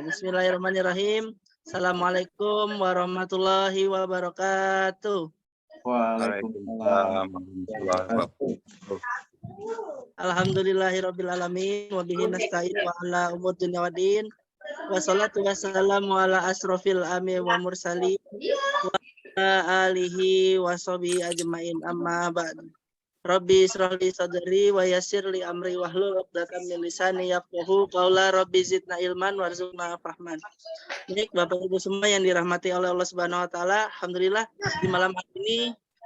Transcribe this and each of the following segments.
Bismillahirrahmanirrahim. Assalamualaikum warahmatullahi wabarakatuh. Waalaikumsalam. Alhamdulillahirabbil alamin wa bihi nasta'in wa ala umur dunya waddin. Wassalatu wassalamu ala asrofil anbiya'i wa mursalin wa ala alihi wa sahbihi ajmain amma ba'd. Rabbi israhli sadri wa yassirli amri wahlul 'uqdatam min lisani yafqahu qaula. Rabbi zidna ilman warzuqna fahman. Baik Bapak Ibu semua yang dirahmati oleh Allah Subhanahu wa taala, alhamdulillah di malam hari ini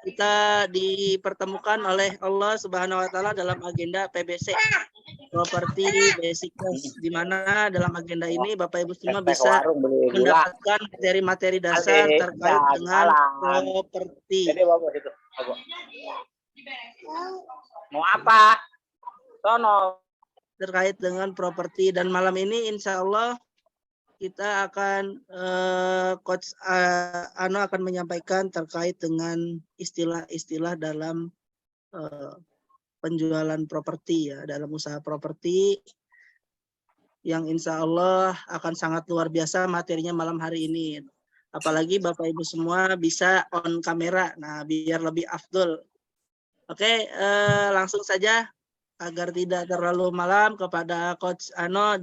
kita dipertemukan oleh Allah Subhanahu wa taala dalam agenda PBC Property Basic Course, di mana dalam agenda ini Bapak Ibu semua bisa mendapatkan materi-materi dasar terkait dengan properti. Mau apa? Sono. Terkait dengan properti, dan malam ini insya Allah kita akan Coach Ano akan menyampaikan terkait dengan istilah-istilah dalam penjualan properti ya, dalam usaha properti yang insya Allah akan sangat luar biasa materinya malam hari ini. Apalagi Bapak Ibu semua bisa on kamera, nah biar lebih afdol. Oke, langsung saja agar tidak terlalu malam kepada Coach Ano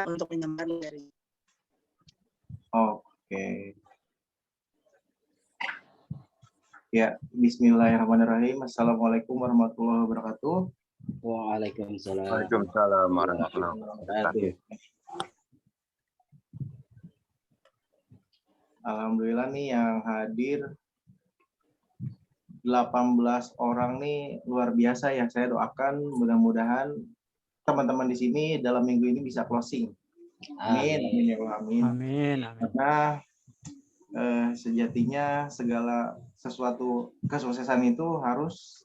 untuk menyampaikan materi. Oke. Ya, bismillahirrahmanirrahim. Assalamualaikum warahmatullahi wabarakatuh. Waalaikumsalam. Waalaikumsalam warahmatullahi wabarakatuh. Alhamdulillah nih yang hadir 18 orang nih luar biasa ya. Saya doakan mudah-mudahan teman-teman di sini dalam minggu ini bisa closing. Amin. Amin ya Allah. Amin. Amin. Karena sejatinya segala sesuatu kesuksesan itu harus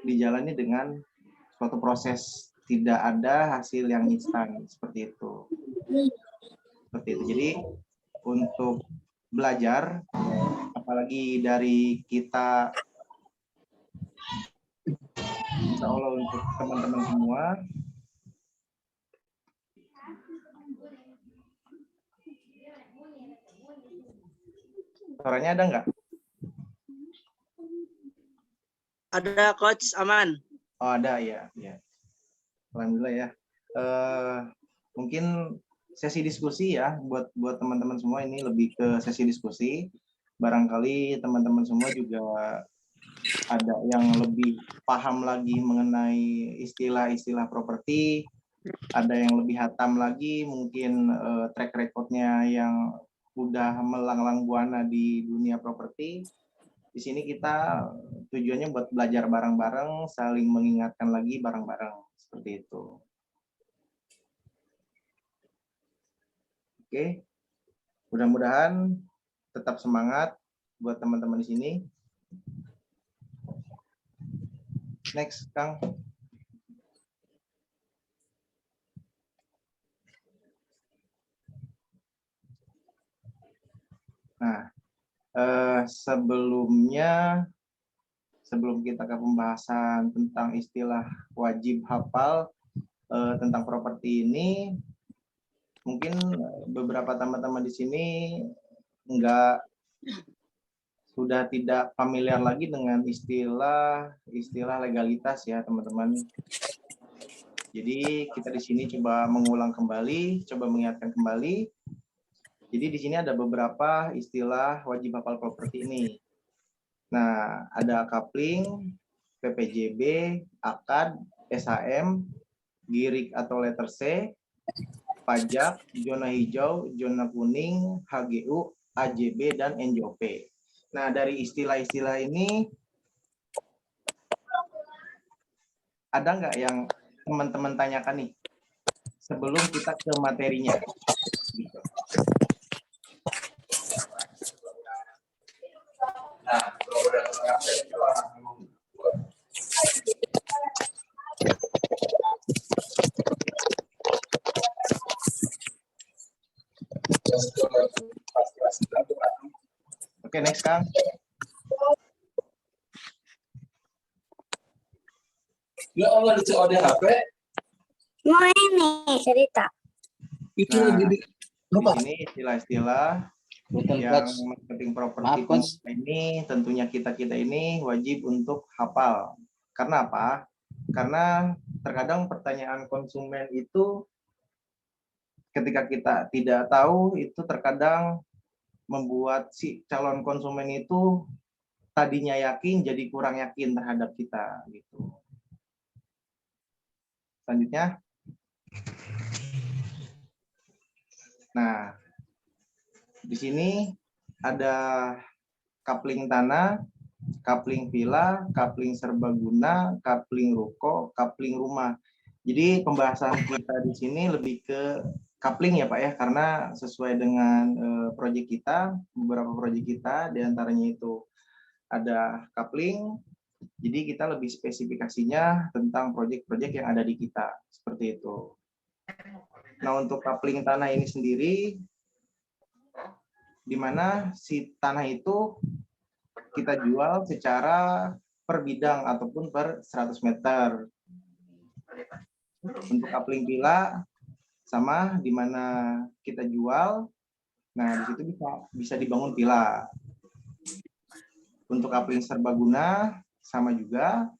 dijalani dengan suatu proses, tidak ada hasil yang instan seperti itu. Jadi untuk belajar, apalagi dari kita, insya Allah untuk teman-teman semua, suaranya ada nggak? Ada Coach, aman? Oh ada ya. Alhamdulillah ya. Mungkin sesi diskusi ya buat teman-teman semua, ini lebih ke sesi diskusi. Barangkali teman-teman semua juga ada yang lebih paham lagi mengenai istilah-istilah properti, ada yang lebih hatam lagi mungkin track recordnya yang udah melanglang buana di dunia properti. Di sini kita tujuannya buat belajar bareng-bareng, saling mengingatkan lagi bareng-bareng seperti itu. Oke, mudah-mudahan tetap semangat buat teman-teman di sini. Next, Kang. Nah, sebelum kita ke pembahasan tentang istilah wajib hafal tentang properti ini, mungkin beberapa teman-teman di sini sudah tidak familiar lagi dengan istilah legalitas ya teman-teman. Jadi kita di sini coba mengulang kembali, coba mengingatkan kembali. Jadi di sini ada beberapa istilah wajib hafal properti ini. Nah, ada coupling, PPJB, akad, SHM, girik atau letter C, pajak, zona hijau, zona kuning, HGU, AJB, dan NJOP. Nah, dari istilah-istilah ini, ada nggak yang teman-teman tanyakan nih sebelum kita ke materinya? Gitu. Oke, next, Kang. Ya Allah, di COD HP. Mau ini cerita. Itu Nah, lagi di di sini istilah-istilah Punten, yang Coach. marketing properti Maaf, Coach. ini tentunya kita ini wajib untuk hafal. Karena apa? Karena terkadang pertanyaan konsumen itu ketika kita tidak tahu itu terkadang membuat si calon konsumen itu tadinya yakin jadi kurang yakin terhadap kita gitu. Selanjutnya. Nah, di sini ada kapling tanah, kapling villa, kapling serbaguna, kapling ruko, kapling rumah. Jadi pembahasan kita di sini lebih ke kapling ya Pak ya, karena sesuai dengan proyek kita, beberapa proyek kita, diantaranya itu ada kapling, jadi kita lebih spesifikasinya tentang proyek-proyek yang ada di kita, seperti itu. Nah untuk kapling tanah ini sendiri, di mana si tanah itu kita jual secara per bidang ataupun per 100 meter. Untuk kapling villa sama di mana kita jual, nah di situ bisa dibangun villa. Untuk kapling serbaguna sama juga.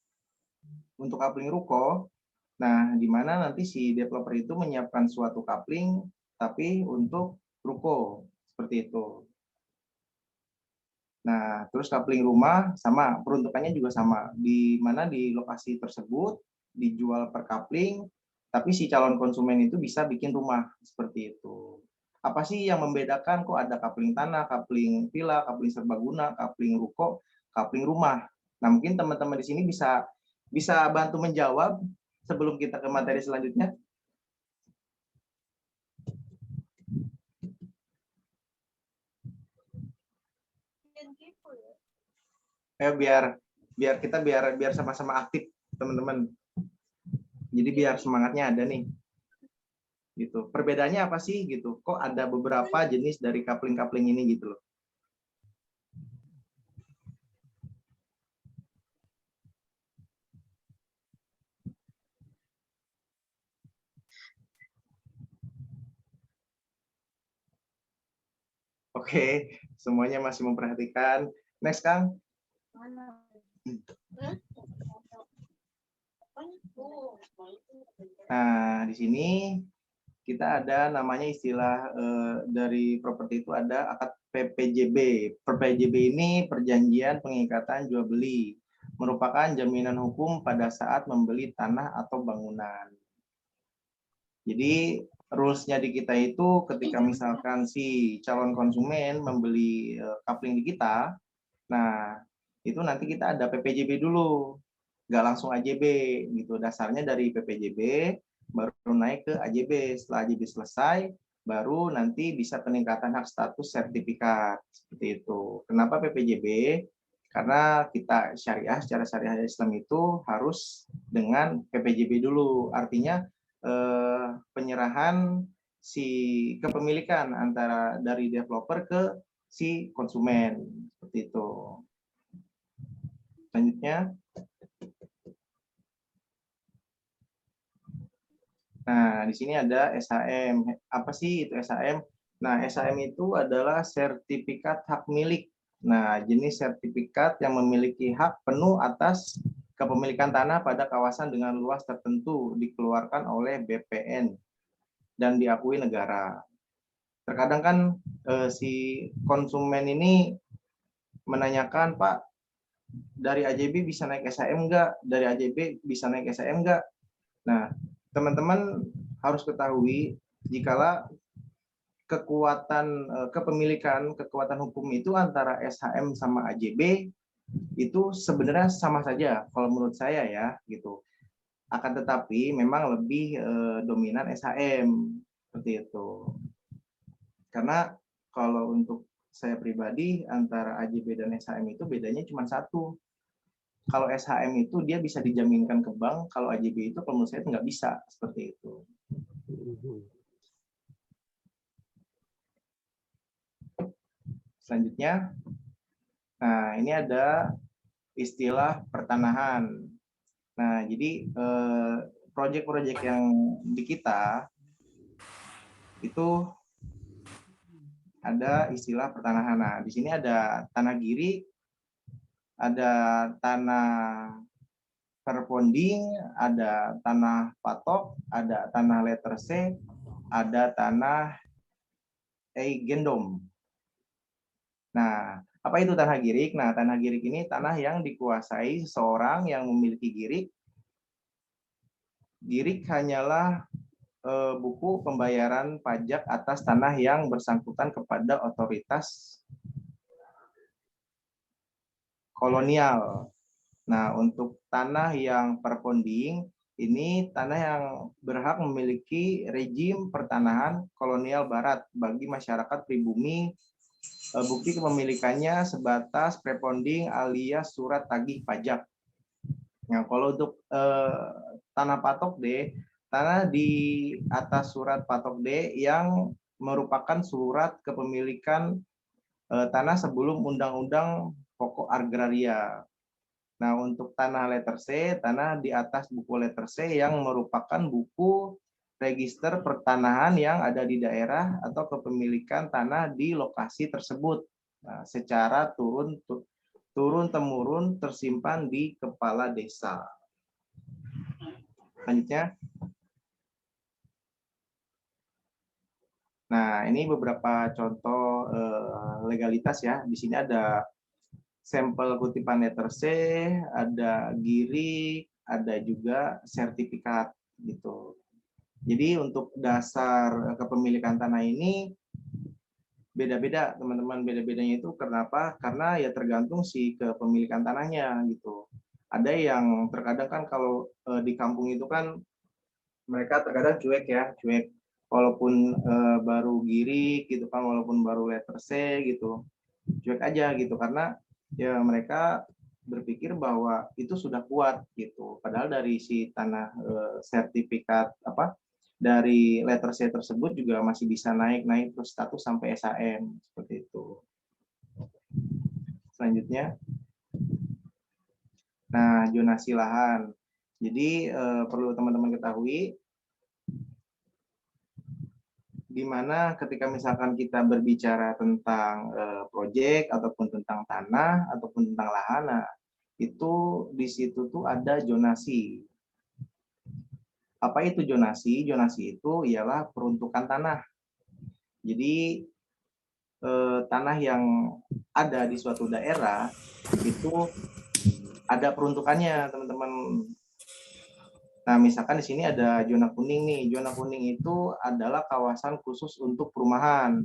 Untuk kapling ruko, nah di mana nanti si developer itu menyiapkan suatu kapling tapi untuk ruko seperti itu. Nah, terus kapling rumah sama, peruntukannya juga sama, di mana di lokasi tersebut dijual per kapling, tapi si calon konsumen itu bisa bikin rumah seperti itu. Apa sih yang membedakan kok ada kapling tanah, kapling villa, kapling serbaguna, kapling ruko, kapling rumah? Nah, mungkin teman-teman di sini bisa bantu menjawab sebelum kita ke materi selanjutnya. Biar kita sama-sama aktif teman-teman. Jadi biar semangatnya ada nih. Gitu. Perbedaannya apa sih gitu? Kok ada beberapa jenis dari kapling-kapling ini gitu loh. Oke, semuanya masih memperhatikan. Next, Kang. Nah, di sini kita ada namanya istilah dari properti itu ada akad PPJB. PPJB ini perjanjian pengikatan jual beli, merupakan jaminan hukum pada saat membeli tanah atau bangunan. Jadi rules-nya di kita itu ketika misalkan si calon konsumen membeli kapling di kita, nah itu nanti kita ada PPJB dulu, nggak langsung AJB gitu. Dasarnya dari PPJB baru naik ke AJB. Setelah AJB selesai, baru nanti bisa peningkatan hak status sertifikat seperti itu. Kenapa PPJB? Karena kita secara syariah Islam itu harus dengan PPJB dulu. Artinya penyerahan si kepemilikan antara dari developer ke si konsumen seperti itu. Selanjutnya, nah di sini ada SHM. Apa sih itu SHM? Nah SHM itu adalah sertifikat hak milik. Nah jenis sertifikat yang memiliki hak penuh atas kepemilikan tanah pada kawasan dengan luas tertentu dikeluarkan oleh BPN dan diakui negara. Terkadang kan si konsumen ini menanyakan, Pak, dari AJB bisa naik SHM enggak? Dari AJB bisa naik SHM enggak? Nah, teman-teman harus ketahui jikalau kekuatan kepemilikan, kekuatan hukum itu antara SHM sama AJB itu sebenarnya sama saja kalau menurut saya ya gitu. Akan tetapi memang lebih dominan SHM seperti itu. Karena kalau untuk saya pribadi antara AJB dan SHM itu bedanya cuma satu. Kalau SHM itu dia bisa dijaminkan ke bank, kalau AJB itu kalau menurut saya nggak bisa seperti itu. Selanjutnya, nah ini ada istilah pertanahan. Nah, jadi proyek-proyek yang di kita itu ada istilah pertanahan. Nah, di sini ada tanah girik, ada tanah perponding, ada tanah patok, ada tanah letter C, ada tanah gendom. Nah, apa itu tanah girik? Nah, tanah girik ini tanah yang dikuasai seseorang yang memiliki girik. Girik hanyalah buku pembayaran pajak atas tanah yang bersangkutan kepada otoritas kolonial. Nah, untuk tanah yang perponding, ini tanah yang berhak memiliki rejim pertanahan kolonial barat bagi masyarakat pribumi. Bukti kepemilikannya sebatas preponding alias surat tagih pajak. Nah, kalau untuk tanah patok D, tanah di atas surat patok D yang merupakan surat kepemilikan tanah sebelum Undang-Undang Pokok Agraria. Nah, untuk tanah letter C, tanah di atas buku letter C yang merupakan buku register pertanahan yang ada di daerah atau kepemilikan tanah di lokasi tersebut. Nah, secara turun-temurun tersimpan di kepala desa. Selanjutnya. Nah, ini beberapa contoh legalitas ya. Di sini ada sampel kutipan letter C, ada girik, ada juga sertifikat gitu. Jadi untuk dasar kepemilikan tanah ini beda-beda, teman-teman. Beda-bedanya itu kenapa? Karena ya tergantung si kepemilikan tanahnya gitu. Ada yang terkadang kan kalau di kampung itu kan mereka terkadang cuek ya, cuek. Walaupun baru girik gitu kan, walaupun baru letter C gitu, cuek aja gitu karena ya mereka berpikir bahwa itu sudah kuat gitu. Padahal dari si tanah sertifikat apa dari letter C tersebut juga masih bisa naik ke status sampai SHM seperti itu. Selanjutnya, nah zonasi lahan. Jadi perlu teman-teman ketahui di mana ketika misalkan kita berbicara tentang proyek ataupun tentang tanah ataupun tentang lahan, nah, itu di situ tuh ada zonasi. Apa itu zonasi? Zonasi itu ialah peruntukan tanah. Jadi tanah yang ada di suatu daerah itu ada peruntukannya, teman-teman. Nah, misalkan di sini ada zona kuning nih. Zona kuning itu adalah kawasan khusus untuk perumahan.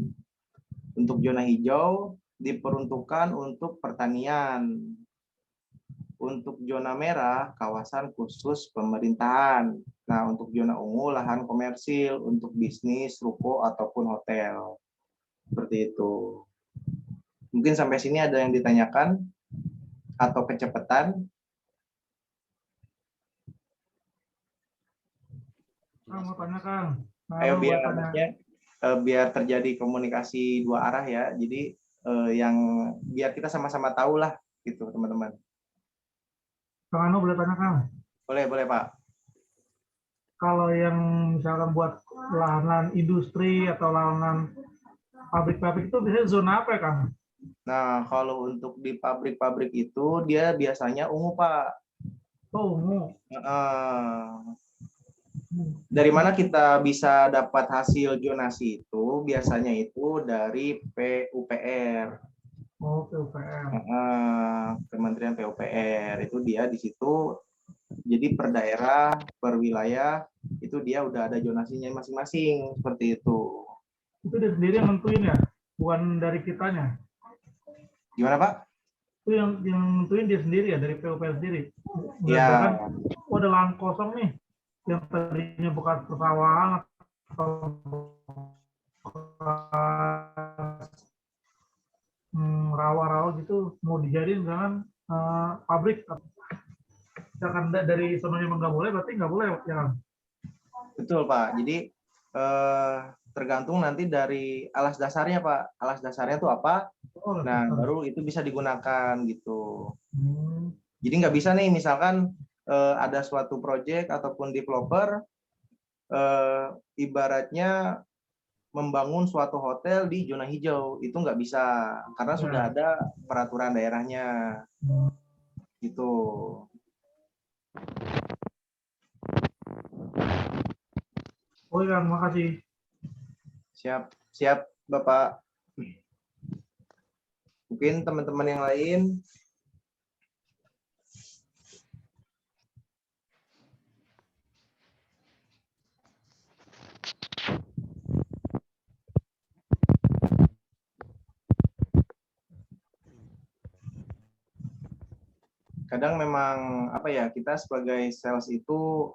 Untuk zona hijau diperuntukkan untuk pertanian. Untuk zona merah, kawasan khusus pemerintahan. Nah, untuk zona ungu, lahan komersil untuk bisnis, ruko, ataupun hotel. Seperti itu. Mungkin sampai sini ada yang ditanyakan atau kecepatan. Kang, mau tanya Kang. Ayo biar terjadi komunikasi dua arah ya. Jadi yang biar kita sama-sama tahu lah gitu teman-teman. Kang Anu boleh tanya Kang. Boleh Pak. Kalau yang misalkan buat lahan industri atau lahan pabrik-pabrik itu biasanya zona apa ya Kang? Nah, kalau untuk di pabrik-pabrik itu dia biasanya ungu Pak. Oh, ungu. Dari mana kita bisa dapat hasil zonasi itu? Biasanya itu dari PUPR. Oh, PUPR. Kementerian PUPR itu dia di situ. Jadi per daerah, per wilayah itu dia udah ada zonasinya masing-masing seperti itu. Itu dia sendiri yang nentuin ya, bukan dari kitanya. Gimana Pak? Itu yang nentuin dia sendiri ya, dari PUPR sendiri. Iya. Oh, ada lahan kosong nih yang tadinya bekas persawahan atau rawa-rawa gitu mau dijadiin misalkan pabrik. Misalkan dari sononya nggak boleh, berarti nggak boleh ya. Betul Pak. Jadi tergantung nanti dari alas dasarnya Pak. Alas dasarnya itu apa? Nah baru itu bisa digunakan gitu. Jadi nggak bisa nih misalkan ada suatu proyek ataupun developer ibaratnya membangun suatu hotel di zona hijau. Itu nggak bisa, karena sudah ada peraturan daerahnya. Gitu. Oh ya, makasih. Siap, siap Bapak. Mungkin teman-teman yang lain. Kadang memang apa ya, kita sebagai sales itu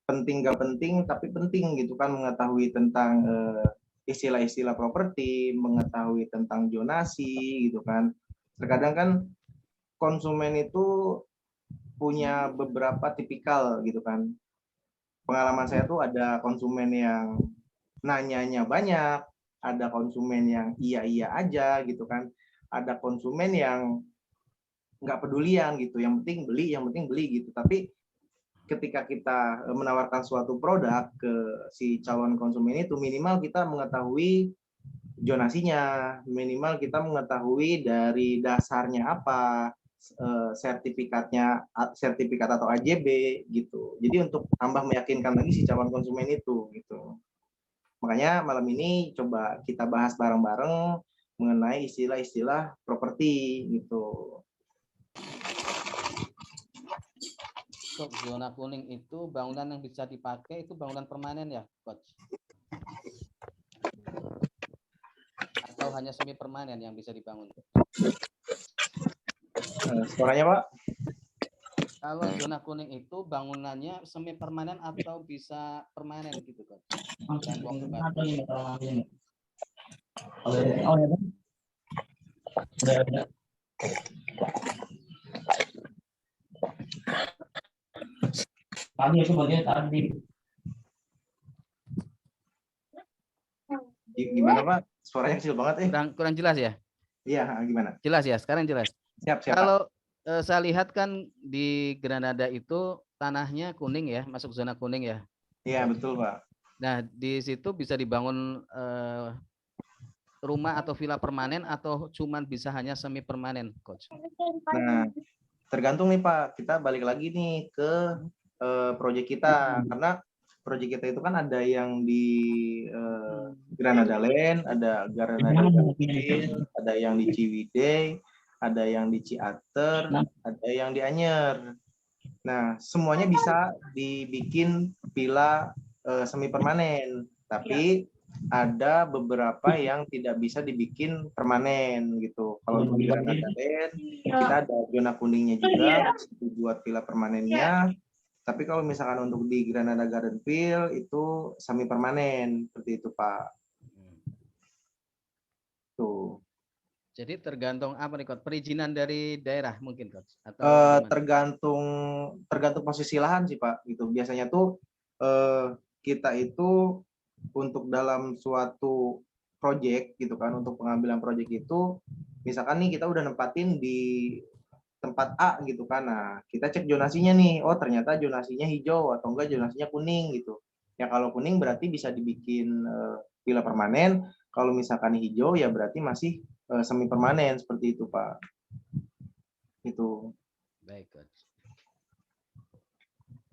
penting gak penting, tapi penting gitu kan mengetahui tentang istilah-istilah properti, mengetahui tentang zonasi gitu kan. Terkadang kan konsumen itu punya beberapa tipikal gitu kan. Pengalaman saya tuh ada konsumen yang nanyanya banyak, ada konsumen yang iya-iya aja gitu kan. Ada konsumen yang nggak pedulian gitu, yang penting beli gitu. Tapi ketika kita menawarkan suatu produk ke si calon konsumen itu, minimal kita mengetahui zonasinya, minimal kita mengetahui dari dasarnya apa, sertifikat atau AJB gitu. Jadi untuk tambah meyakinkan lagi si calon konsumen itu gitu. Makanya malam ini coba kita bahas bareng-bareng mengenai istilah-istilah properti gitu. Untuk zona kuning itu bangunan yang bisa dipakai itu bangunan permanen ya, Coach? Atau hanya semi permanen yang bisa dibangun? Suaranya Pak? Kalau zona kuning itu bangunannya semi permanen atau bisa permanen gitu, Coach? Tembok bagus. Tadi itu bagian tadi. Gimana Pak? Suaranya kecil banget Kurang jelas ya? Iya, gimana? Jelas ya, sekarang jelas. Siap. Kalau saya lihat kan di Granada itu tanahnya kuning ya, masuk zona kuning ya. Iya, betul Pak. Nah, di situ bisa dibangun rumah atau villa permanen atau cuman bisa hanya semi permanen, Coach? Nah, tergantung nih Pak. Kita balik lagi nih ke proyek kita, karena proyek kita itu kan ada yang di Granada Land, ada Granada Garden, ada yang di Ciwidey, ada yang di Ciater, ada yang di Anyer. Nah, semuanya bisa dibikin villa semi permanen, tapi ada beberapa yang tidak bisa dibikin permanen gitu. Kalau di Granada Land, kita ada zona kuningnya juga buat villa permanennya. Tapi kalau misalkan untuk di Granada Gardenville itu semi permanen seperti itu Pak. Tuh. Jadi tergantung apa nih, Coach? Perizinan dari daerah mungkin, Coach? Atau tergantung posisi lahan sih Pak. Gitu. Biasanya tuh kita itu untuk dalam suatu proyek gitu kan, untuk pengambilan proyek itu, misalkan nih kita udah nempatin di tempat A gitu kan. Nah, kita cek zonasinya nih. Oh, ternyata zonasinya hijau atau enggak zonasinya kuning gitu. Ya kalau kuning berarti bisa dibikin villa permanen. Kalau misalkan hijau ya berarti masih semi permanen seperti itu, Pak. Itu. Baik, Coach.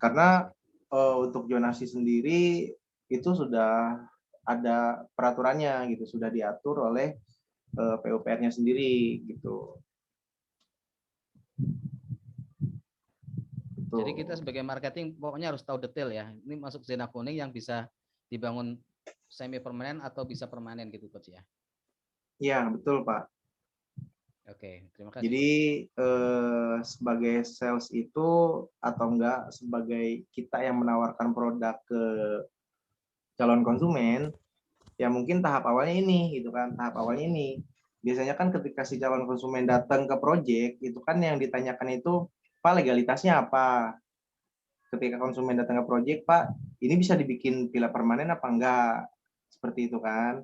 Karena untuk zonasi sendiri itu sudah ada peraturannya gitu, sudah diatur oleh PUPR-nya sendiri gitu. Jadi kita sebagai marketing pokoknya harus tahu detail ya. Ini masuk zona kuning yang bisa dibangun semi permanen atau bisa permanen gitu, Coach ya. Iya, betul Pak. Oke, terima kasih. Jadi sebagai sales itu atau enggak sebagai kita yang menawarkan produk ke calon konsumen, ya mungkin tahap awalnya ini gitu kan, tahap awalnya ini. Biasanya kan ketika si calon konsumen datang ke project, itu kan yang ditanyakan itu, Pak legalitasnya apa? Ketika konsumen datang ke project, Pak, ini bisa dibikin villa permanen apa enggak? Seperti itu kan.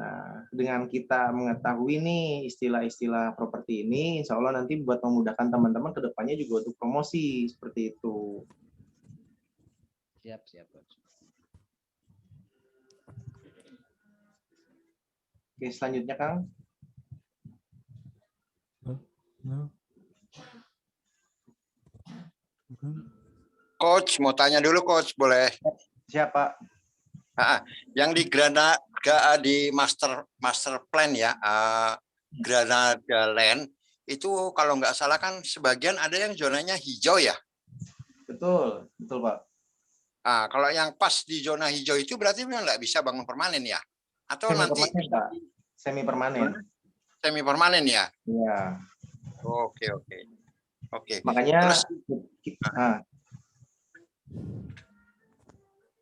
Nah, dengan kita mengetahui nih istilah-istilah properti ini, insya Allah nanti buat memudahkan teman-teman ke depannya juga untuk promosi, seperti itu. Siap, Coach. Oke, selanjutnya Kang. Coach, mau tanya dulu Coach, boleh? Siapa? Yang di di master plan ya, Granada Land itu kalau nggak salah kan sebagian ada yang zonanya hijau ya. Betul, betul Pak. Kalau yang pas di zona hijau itu berarti memang nggak bisa bangun permanen ya? Atau Semi nanti permanen, Pak. Semi permanen. Semi permanen ya? Iya. Oke. Makanya Terus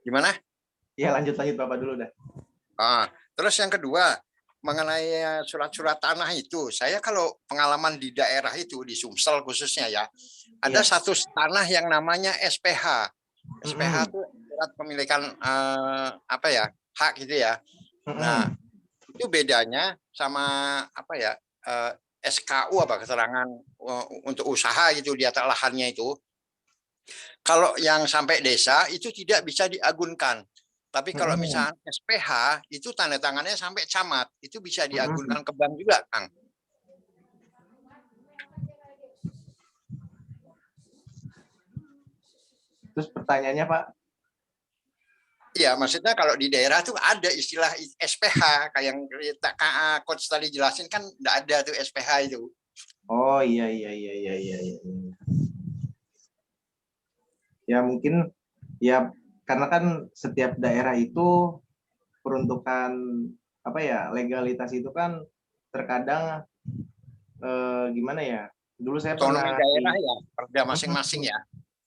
gimana? Ya lanjut Bapak dulu dah. Terus yang kedua mengenai surat-surat tanah itu, saya kalau pengalaman di daerah itu di Sumsel khususnya ya, ada satu tanah yang namanya SPH. SPH itu surat pemilikan apa ya, hak gitu ya. Nah itu bedanya sama apa ya, SKU apa keterangan untuk usaha gitu di atas lahannya itu. Kalau yang sampai desa itu tidak bisa diagunkan. Tapi kalau misalnya SPH itu tanda tangannya sampai camat, itu bisa diagunkan ke bank juga, Kang. Terus pertanyaannya Pak? Iya, maksudnya kalau di daerah tuh ada istilah SPH, kayak yang Coach tadi jelasin kan enggak ada tuh SPH itu. Oh iya. Ya mungkin ya karena kan setiap daerah itu peruntukan apa ya, legalitas itu kan terkadang gimana ya? Dulu saya Otonomi pernah daerah ya, perda masing-masing ya.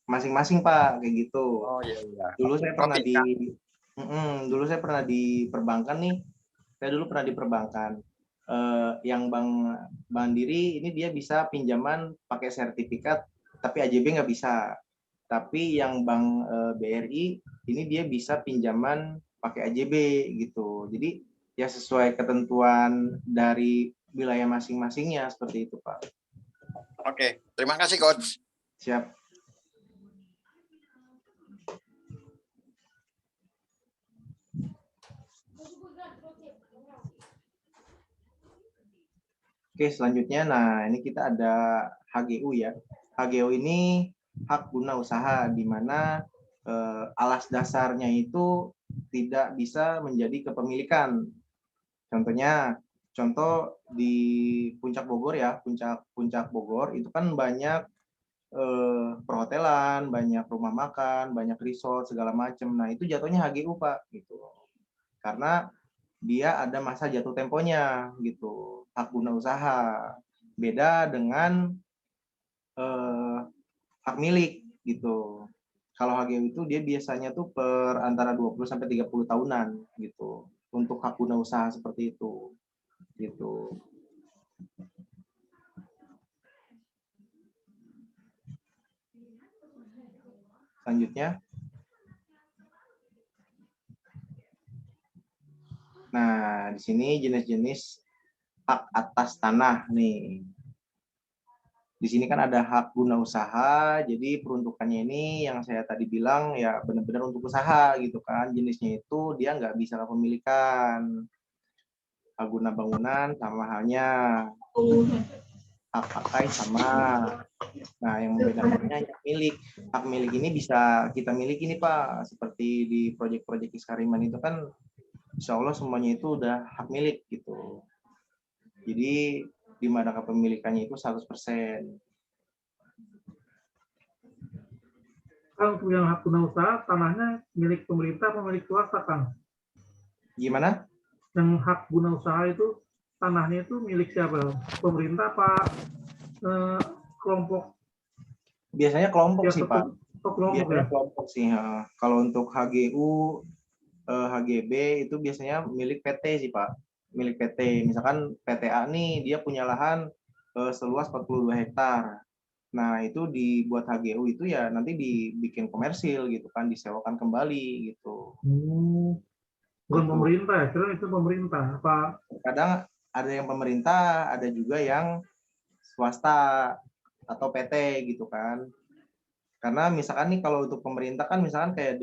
Masing-masing Pak, kayak gitu. Oh iya. Dulu saya pernah dulu saya pernah di perbankan nih. Saya dulu pernah di perbankan. Yang Bank Mandiri ini dia bisa pinjaman pakai sertifikat, tapi AJB nggak bisa. Tapi yang Bank BRI ini dia bisa pinjaman pakai AJB gitu. Jadi ya sesuai ketentuan dari wilayah masing-masingnya seperti itu Pak. Oke, terima kasih Coach. Siap. Oke, selanjutnya, nah ini kita ada HGU ya. HGU ini hak guna usaha, di mana alas dasarnya itu tidak bisa menjadi kepemilikan. Contoh di Puncak Bogor ya, Puncak Bogor itu kan banyak perhotelan, banyak rumah makan, banyak resort segala macam. Nah itu jatuhnya HGU Pak, gitu. Karena dia ada masa jatuh temponya gitu, hak guna usaha. Beda dengan hak milik gitu. Kalau HGU itu dia biasanya tuh per antara 20 sampai 30 tahunan gitu untuk hak guna usaha seperti itu. Gitu. Selanjutnya. Nah, di sini jenis-jenis hak atas tanah nih. Di sini kan ada hak guna usaha, jadi peruntukannya ini yang saya tadi bilang ya benar-benar untuk usaha gitu kan. Jenisnya itu dia nggak bisa kepemilikan. Hak guna bangunan sama halnya. Hak pakai sama. Nah, yang membedakannya hak milik. Hak milik ini bisa kita miliki nih Pak. Seperti di proyek-proyek Iskariman itu kan insya Allah semuanya itu udah hak milik gitu. Jadi di mana kepemilikannya itu 100%. Kang, untuk yang hak guna usaha, tanahnya milik pemerintah atau milik swasta, Kang? Gimana? Yang hak guna usaha itu, tanahnya itu milik siapa? Pemerintah apa kelompok? Biasanya kelompok sih, Pak. Biasanya kelompok sih. Kalau untuk HGU, HGB itu biasanya milik PT sih, Pak. Milik PT. Misalkan PTA nih, dia punya lahan seluas 42 hektar. Nah, itu dibuat HGU itu ya nanti dibikin komersil gitu kan, disewakan kembali gitu. Bukan pemerintah ya? Kira itu pemerintah apa? Kadang ada yang pemerintah, ada juga yang swasta atau PT gitu kan. Karena misalkan nih kalau untuk pemerintah kan misalkan kayak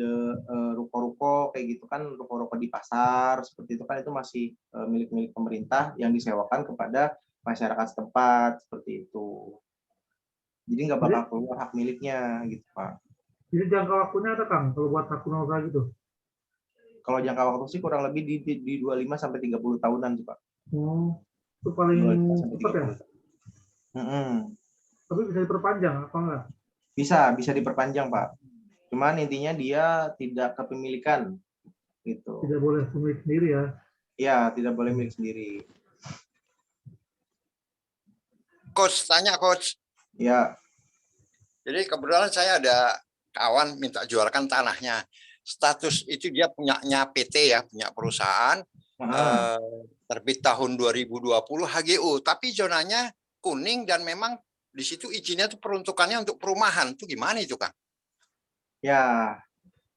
ruko-ruko kayak gitu kan, ruko-ruko di pasar seperti itu kan, itu masih milik-milik pemerintah yang disewakan kepada masyarakat setempat seperti itu. Jadi nggak bakal keluar hak miliknya gitu Pak. Jadi jangka waktunya ada Kang kalau buat hak guna usaha gitu? Kalau jangka waktu sih kurang lebih di 25 sampai 30 tahunan sih Pak. Oh, itu paling 25 sampai cepat ya? 30 tahun. Tapi bisa diperpanjang apa enggak? Bisa diperpanjang Pak. Cuman intinya dia tidak kepemilikan gitu. Tidak boleh pemilik sendiri ya? Ya, tidak boleh milik sendiri. Coach, tanya Coach. Ya. Jadi kebetulan saya ada kawan minta jualkan tanahnya. Status itu dia punyanya PT ya, punya perusahaan. Terbit tahun 2020 HGU, tapi zonanya kuning dan memang di situ izinnya itu peruntukannya untuk perumahan. Itu gimana itu, Kang? Ya.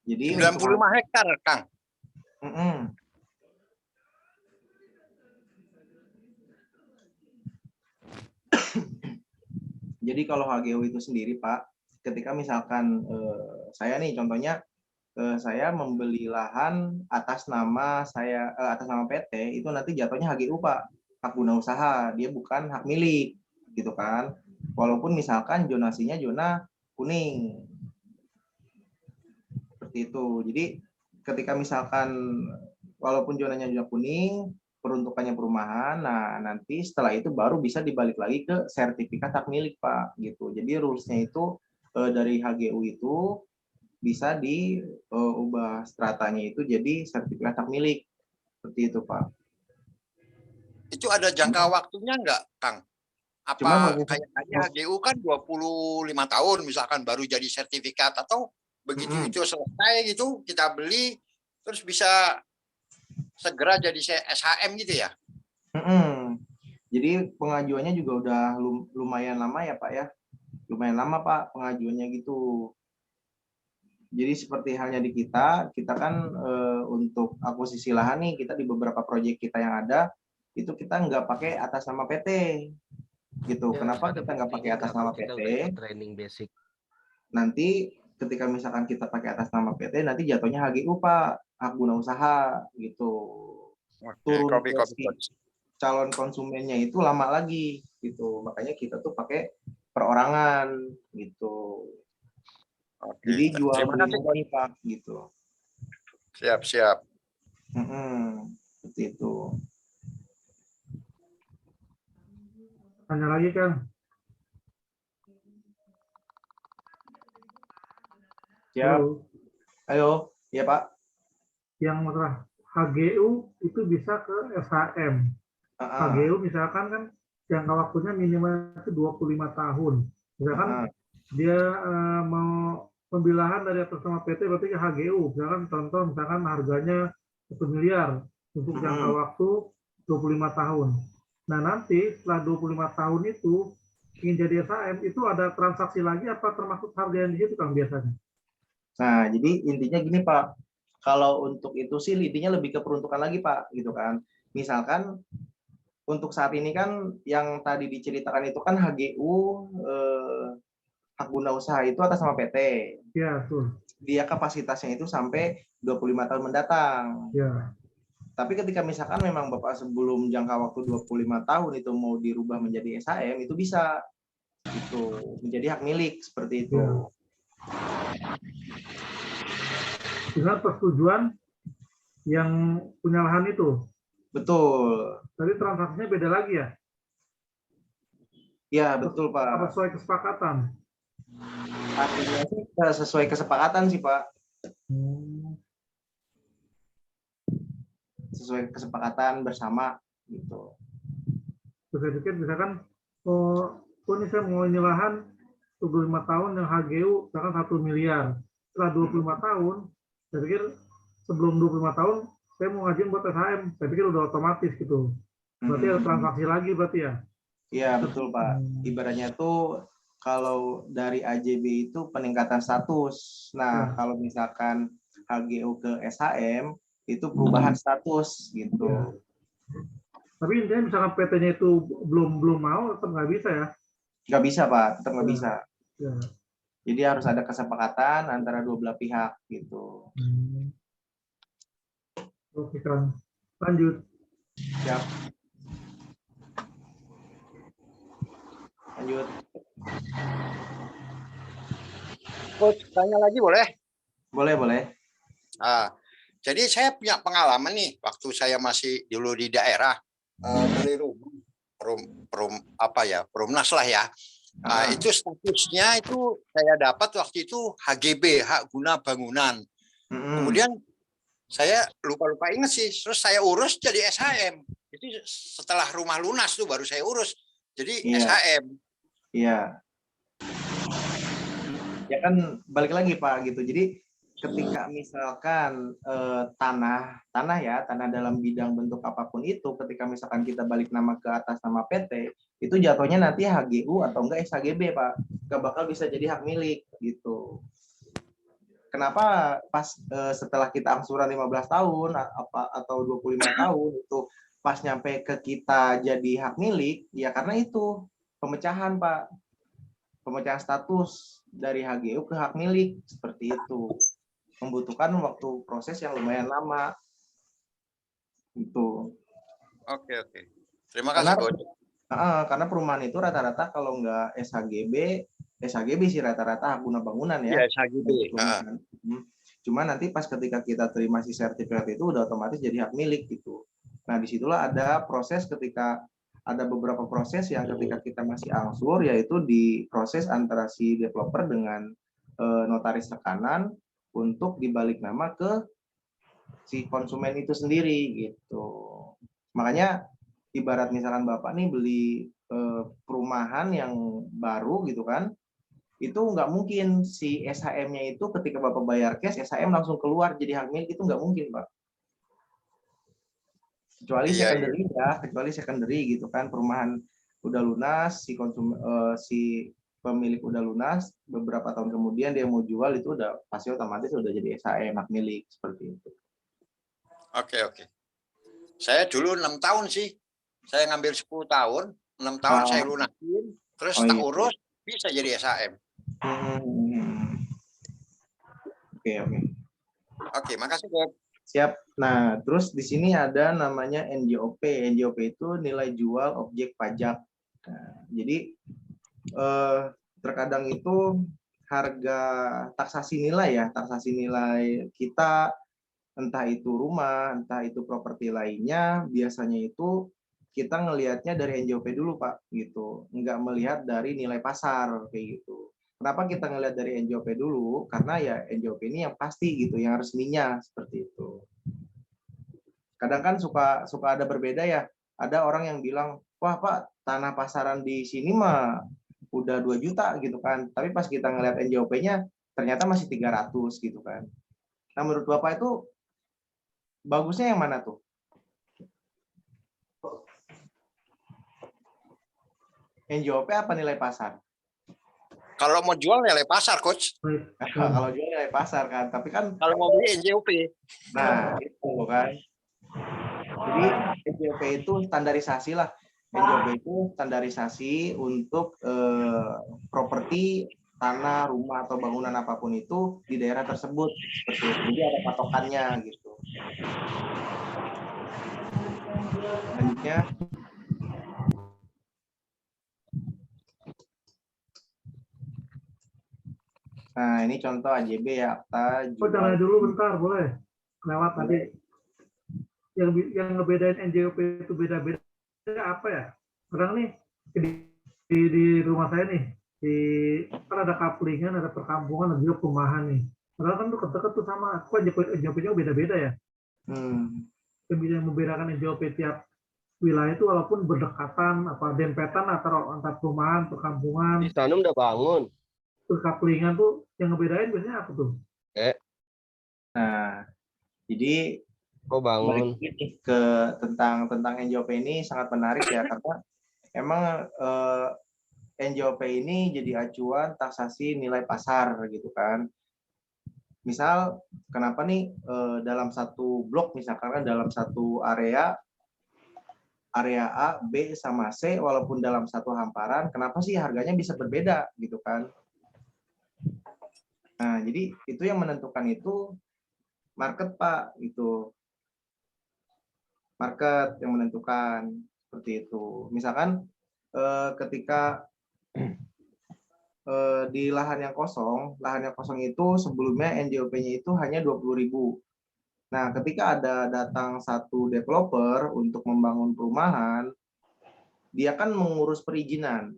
Jadi 95 hektar, Kang. Jadi kalau HGU itu sendiri Pak, ketika misalkan saya nih contohnya saya membeli lahan atas nama saya, atas nama PT, itu nanti jatuhnya HGU Pak, hak guna usaha, dia bukan hak milik gitu kan. Walaupun misalkan zonasinya zona kuning seperti itu. Jadi ketika misalkan walaupun zonanya zona kuning, peruntukannya perumahan, nah nanti setelah itu baru bisa dibalik lagi ke sertifikat hak milik Pak gitu. Jadi rules-nya itu dari HGU itu bisa diubah stratanya itu jadi sertifikat hak milik seperti itu Pak. Itu ada jangka waktunya enggak, Kang? Apa kayaknya HGU kan 25 tahun misalkan baru jadi sertifikat, atau begitu itu selesai gitu kita beli terus bisa segera jadi SHM gitu ya? Jadi pengajuannya juga udah lumayan lama ya Pak ya, lumayan lama Pak pengajuannya gitu. Jadi seperti halnya di kita kan untuk akuisisi lahan nih, kita di beberapa proyek kita yang ada itu kita nggak pakai atas nama PT gitu. Ya, kenapa kita nggak pakai atas nama PT? Training basic. Nanti ketika misalkan kita pakai atas nama PT, nanti jatuhnya HGU Pak, hak guna usaha gitu. Turun ke calon konsumennya itu lama lagi gitu. Makanya kita tuh pakai perorangan gitu. Jadi jual beli Pak gitu. Siap. Seperti itu. Tanya lagi Kang. Siap. Ayo, ya Pak. Yang masalah HGU itu bisa ke SHM. HGU misalkan kan jangka waktunya minimal itu 25 tahun. Misalkan dia mau pembilahan dari atas nama PT berarti HGU. Misalkan harganya 1 miliar untuk jangka waktu 25 tahun. Nah nanti setelah 25 tahun itu ingin jadi SHM itu ada transaksi lagi apa termasuk harga yang di situ Kang biasanya? Nah jadi intinya gini Pak, kalau untuk itu sih intinya lebih ke peruntukan lagi Pak gitu kan. Misalkan untuk saat ini kan yang tadi diceritakan itu kan HGU hak guna usaha itu atas nama PT. Ya, betul. Dia kapasitasnya itu sampai 25 tahun mendatang. Ya. Tapi ketika misalkan memang Bapak sebelum jangka waktu 25 tahun itu mau dirubah menjadi SHM, itu bisa itu menjadi hak milik seperti itu. Ya. Dengan persetujuan yang punya lahan itu. Betul. Tadi transaksinya beda lagi ya? Ya, betul Pak. Apa sesuai kesepakatan? Artinya sih sesuai kesepakatan sih Pak. Sesuai kesepakatan bersama gitu. Saya pikir misalkan ini saya mau ini lahan 25 tahun yang HGU misalkan 1 miliar. Setelah 25 tahun, saya pikir sebelum 25 tahun saya mau ngajuin buat SHM. Saya pikir udah otomatis gitu. Berarti ada transaksi lagi berarti ya? Iya betul Pak. Ibaratnya tuh kalau dari AJB itu peningkatan status. Nah kalau misalkan HGU ke SHM itu perubahan status gitu. Ya. Tapi intinya misalkan PT-nya itu belum mau, tetap nggak bisa ya? Nggak bisa Pak, tetap nggak bisa. Ya. Jadi harus ada kesepakatan antara dua belah pihak gitu. Oke, Kang. Lanjut. Siap. Lanjut. Coach, tanya lagi boleh? Boleh, boleh. Ah, jadi saya punya pengalaman nih waktu saya masih dulu di daerah beli rumah Perumnas lah ya. Nah, itu statusnya itu saya dapat waktu itu HGB, hak guna bangunan. Kemudian saya lupa ingat sih, terus saya urus jadi SHM. Itu setelah rumah lunas tuh baru saya urus jadi SHM. Iya. Ya kan balik lagi Pak gitu. Jadi ketika misalkan tanah dalam bidang bentuk apapun itu, ketika misalkan kita balik nama ke atas nama PT, itu jatuhnya nanti HGU atau enggak SHGB Pak, nggak bakal bisa jadi hak milik gitu. Kenapa pas setelah kita angsuran 15 tahun atau 25 tahun itu pas nyampe ke kita jadi hak milik, ya karena itu pemecahan Pak, pemecahan status dari HGU ke hak milik seperti itu. Membutuhkan waktu proses yang lumayan lama. Gitu. Oke. Terima kasih, Coach. Karena perumahan itu rata-rata kalau nggak SHGB sih rata-rata hak guna bangunan ya. Iya, SHGB. Cuma nanti pas ketika kita terima si sertifikat itu udah otomatis jadi hak milik gitu. Nah, disitulah ada proses ketika ada beberapa proses yang ketika kita masih angsur, yaitu di proses antara si developer dengan notaris rekanan untuk dibalik nama ke si konsumen itu sendiri gitu. Makanya ibarat misalkan Bapak nih beli perumahan yang baru gitu kan, itu nggak mungkin si SHM-nya itu ketika Bapak bayar cash, SHM langsung keluar jadi hak milik, itu nggak mungkin Pak. Kecuali secondary gitu kan, perumahan udah lunas, si pemilik udah lunas, beberapa tahun kemudian dia mau jual, itu udah pasti otomatis udah jadi SHM hak milik seperti itu. Oke. Saya dulu 6 tahun sih. Saya ngambil 10 tahun, 6 tahun saya lunasin, terus tak urus, bisa jadi SHM. Oke, makasih, Bob. Siap. Nah, terus di sini ada namanya NJOP. NJOP itu nilai jual objek pajak. Nah, jadi terkadang itu harga taksasi nilai kita, entah itu rumah, entah itu properti lainnya, biasanya itu kita ngelihatnya dari NJOP dulu Pak, gitu. Nggak melihat dari nilai pasar kayak gitu. Kenapa kita ngelihat dari NJOP dulu? Karena ya NJOP ini yang pasti gitu, yang resminya seperti itu. Kadang kan suka ada berbeda ya. Ada orang yang bilang, wah Pak, tanah pasaran di sini mah udah 2 juta gitu kan. Tapi pas kita ngelihat NJOP-nya ternyata masih 300 gitu kan. Nah, menurut Bapak itu bagusnya yang mana tuh? NJOP apa nilai pasar? Kalau mau jual nilai pasar, Coach. Kalau jual nilai pasar kan, tapi kan kalau mau beli NJOP. Nah, itu kan. Jadi NJOP itu standarisasi lah. NJOP itu standarisasi untuk properti, tanah, rumah atau bangunan apapun itu di daerah tersebut seperti itu. Jadi ada patokannya gitu. Selanjutnya nah, ini contoh AJB ya, akta jual. Jangan dulu bentar, boleh? Lewat tadi. Yang ngebedain NJOP itu beda-beda apa ya? Sekarang nih di rumah saya nih, kan ada kaplingan, ada perkampungan, ada juga perumahan nih. Padahal kan tuh deket tuh sama, kok NJOP-nya beda-beda ya? Yang membedakan NJOP tiap wilayah itu walaupun berdekatan, apa dempetan antar perumahan, perkampungan. Di sana udah bangun. Kaplingan tuh yang ngebedain biasanya apa tuh? Nah, jadi bangun ke tentang NJOP ini sangat menarik ya, karena emang NJOP ini jadi acuan taksasi nilai pasar gitu kan. Misal kenapa nih dalam satu blok misalkan dalam satu area A, B sama C walaupun dalam satu hamparan, kenapa sih harganya bisa berbeda gitu kan? Nah, jadi itu yang menentukan itu market, Pak, itu. Market yang menentukan seperti itu. Misalkan ketika di lahan yang kosong itu sebelumnya NJOP-nya itu hanya 20.000. Nah, ketika ada datang satu developer untuk membangun perumahan, dia kan mengurus perizinan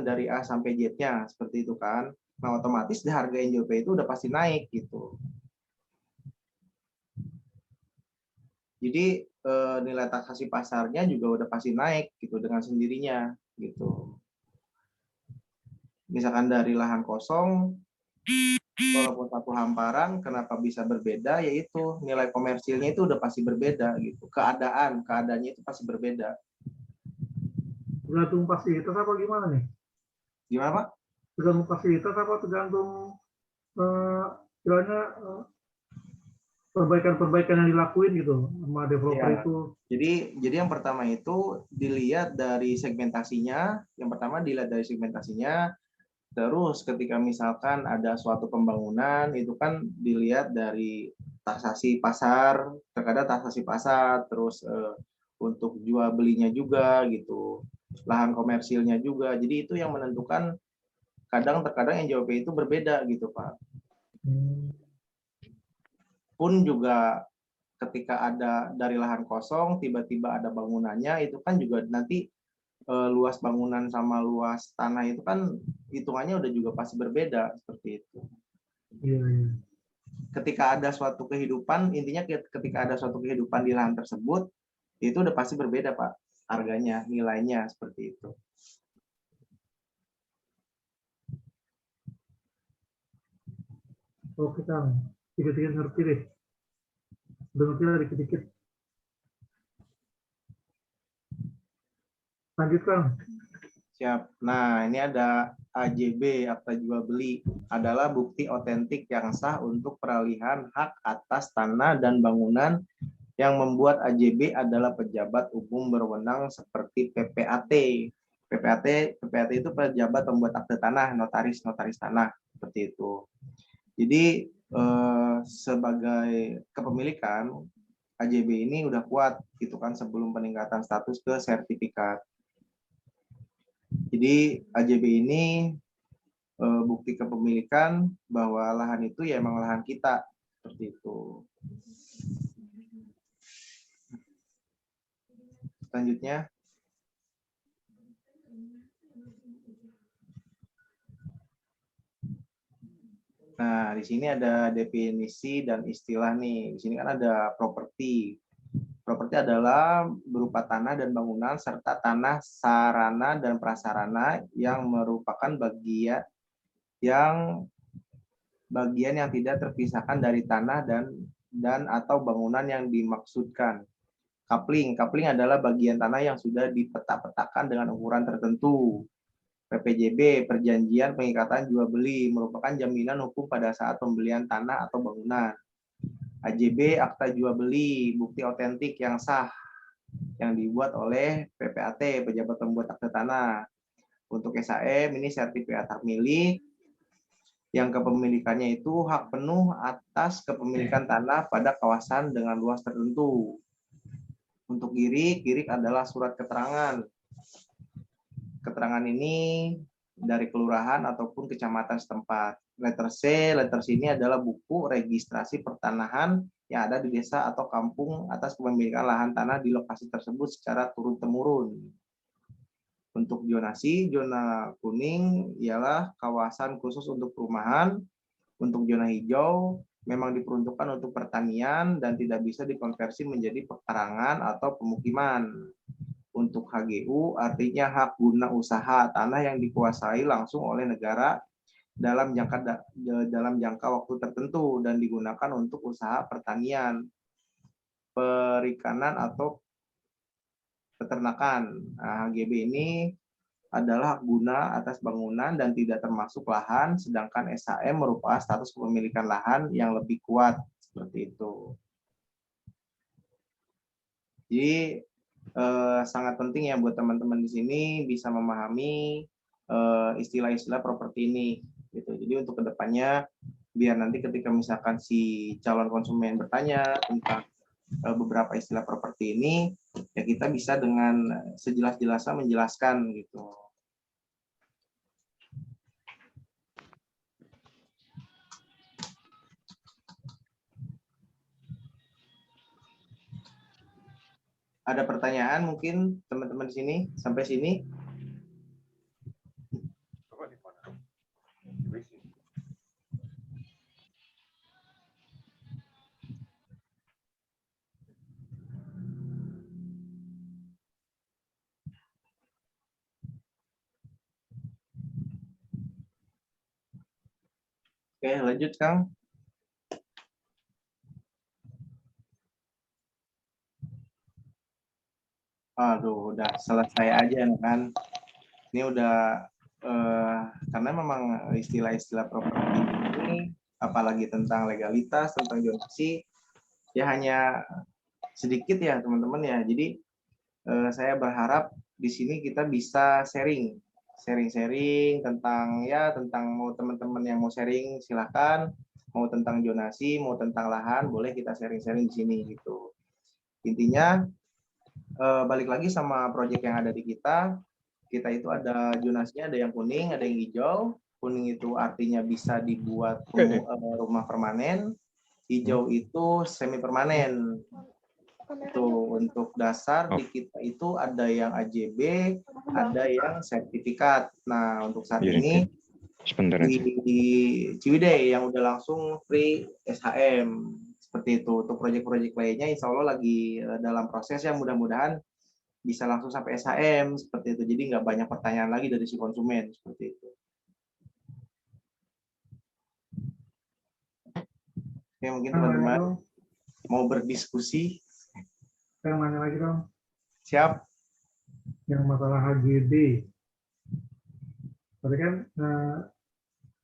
dari A sampai Z-nya, seperti itu kan. Nah, otomatis di harga NJOP itu udah pasti naik gitu. Jadi nilai taksasi pasarnya juga udah pasti naik gitu dengan sendirinya gitu. Misalkan dari lahan kosong, walaupun satu hamparan, kenapa bisa berbeda? Yaitu nilai komersilnya itu udah pasti berbeda gitu. Keadaannya itu pasti berbeda. Tergantung fasilitas apa gimana nih? Gimana, Pak? Tergantung fasilitas apa tergantung istilahnya perbaikan-perbaikan yang dilakuin gitu sama developer Ya. itu. Jadi yang pertama itu dilihat dari segmentasinya. Yang pertama dilihat dari segmentasinya. Terus ketika misalkan ada suatu pembangunan itu kan dilihat dari taksasi pasar, terkadang taksasi pasar, terus untuk jual belinya juga gitu, lahan komersilnya juga. Jadi itu yang menentukan terkadang NJOP itu berbeda gitu, Pak. Pun juga ketika ada dari lahan kosong tiba-tiba ada bangunannya itu kan juga nanti luas bangunan sama luas tanah itu kan hitungannya udah juga pasti berbeda seperti itu. Iya. Ketika ada suatu kehidupan, intinya ketika ada suatu kehidupan di lahan tersebut, itu udah pasti berbeda, Pak, harganya, nilainya seperti itu. Oke, Kang. Dikit-dikit ngerti deh. Udah ngerti lah dikit-dikit. Lanjut, Kang. Siap. Nah, ini ada AJB, akta jual beli, adalah bukti otentik yang sah untuk peralihan hak atas tanah dan bangunan. Yang membuat AJB adalah pejabat umum berwenang seperti PPAT. PPAT itu pejabat pembuat akte tanah, notaris tanah, seperti itu. Jadi sebagai kepemilikan AJB ini udah kuat gitu kan sebelum peningkatan status ke sertifikat. Jadi AJB ini bukti kepemilikan bahwa lahan itu ya emang lahan kita seperti itu. Selanjutnya. Nah, di sini ada definisi dan istilah nih. Di sini kan ada properti. Properti adalah berupa tanah dan bangunan serta tanah, sarana dan prasarana yang merupakan bagian yang tidak terpisahkan dari tanah dan atau bangunan yang dimaksudkan. Coupling adalah bagian tanah yang sudah dipetak-petakan dengan ukuran tertentu. PPJB, perjanjian pengikatan jual beli, merupakan jaminan hukum pada saat pembelian tanah atau bangunan. AJB, akta jual beli, bukti otentik yang sah, yang dibuat oleh PPAT, pejabat pembuat akte tanah. Untuk SHM, ini sertifikat hak milik, yang kepemilikannya itu hak penuh atas kepemilikan tanah pada kawasan dengan luas tertentu. Untuk girik adalah surat keterangan. Keterangan ini dari kelurahan ataupun kecamatan setempat. Letter C ini adalah buku registrasi pertanahan yang ada di desa atau kampung atas kepemilikan lahan tanah di lokasi tersebut secara turun-temurun. Untuk zonasi, zona kuning ialah kawasan khusus untuk perumahan. Untuk zona hijau memang diperuntukkan untuk pertanian dan tidak bisa dikonversi menjadi pekarangan atau pemukiman. Untuk HGU artinya hak guna usaha tanah yang dikuasai langsung oleh negara dalam jangka waktu tertentu dan digunakan untuk usaha pertanian, perikanan atau peternakan. Nah, HGB ini adalah hak guna atas bangunan dan tidak termasuk lahan, sedangkan SHM merupakan status kepemilikan lahan yang lebih kuat seperti itu. Jadi sangat penting ya buat teman-teman di sini bisa memahami istilah-istilah properti ini gitu. Jadi untuk kedepannya biar nanti ketika misalkan si calon konsumen bertanya tentang beberapa istilah properti ini, ya kita bisa dengan sejelas-jelasnya menjelaskan gitu. Ada pertanyaan mungkin teman-teman di sini sampai sini? Oke, lanjut Kang. Aduh, udah selesai aja kan. Ini udah karena memang istilah-istilah properti ini, apalagi tentang legalitas, tentang zonasi, ya hanya sedikit ya teman-teman ya. Jadi saya berharap di sini kita bisa sharing-sharing tentang mau teman-teman yang mau sharing silakan, mau tentang zonasi, mau tentang lahan, boleh kita sharing-sharing di sini gitu. Intinya balik lagi sama proyek yang ada di kita itu ada zonasinya, ada yang kuning, ada yang hijau. Kuning itu artinya bisa dibuat rumah permanen, hijau itu semi permanen. Itu untuk dasar di kita itu ada yang AJB, ada yang sertifikat. Nah, untuk saat ini di Ciwidey yang udah langsung free SHM. Seperti itu. Untuk proyek-proyek lainnya insya Allah lagi dalam proses yang mudah-mudahan bisa langsung sampai SHM seperti itu. Jadi nggak banyak pertanyaan lagi dari si konsumen seperti itu. Oke, mungkin teman-teman mau berdiskusi. Saya nanya lagi dong. Siap. Yang masalah HGB. Tadi kan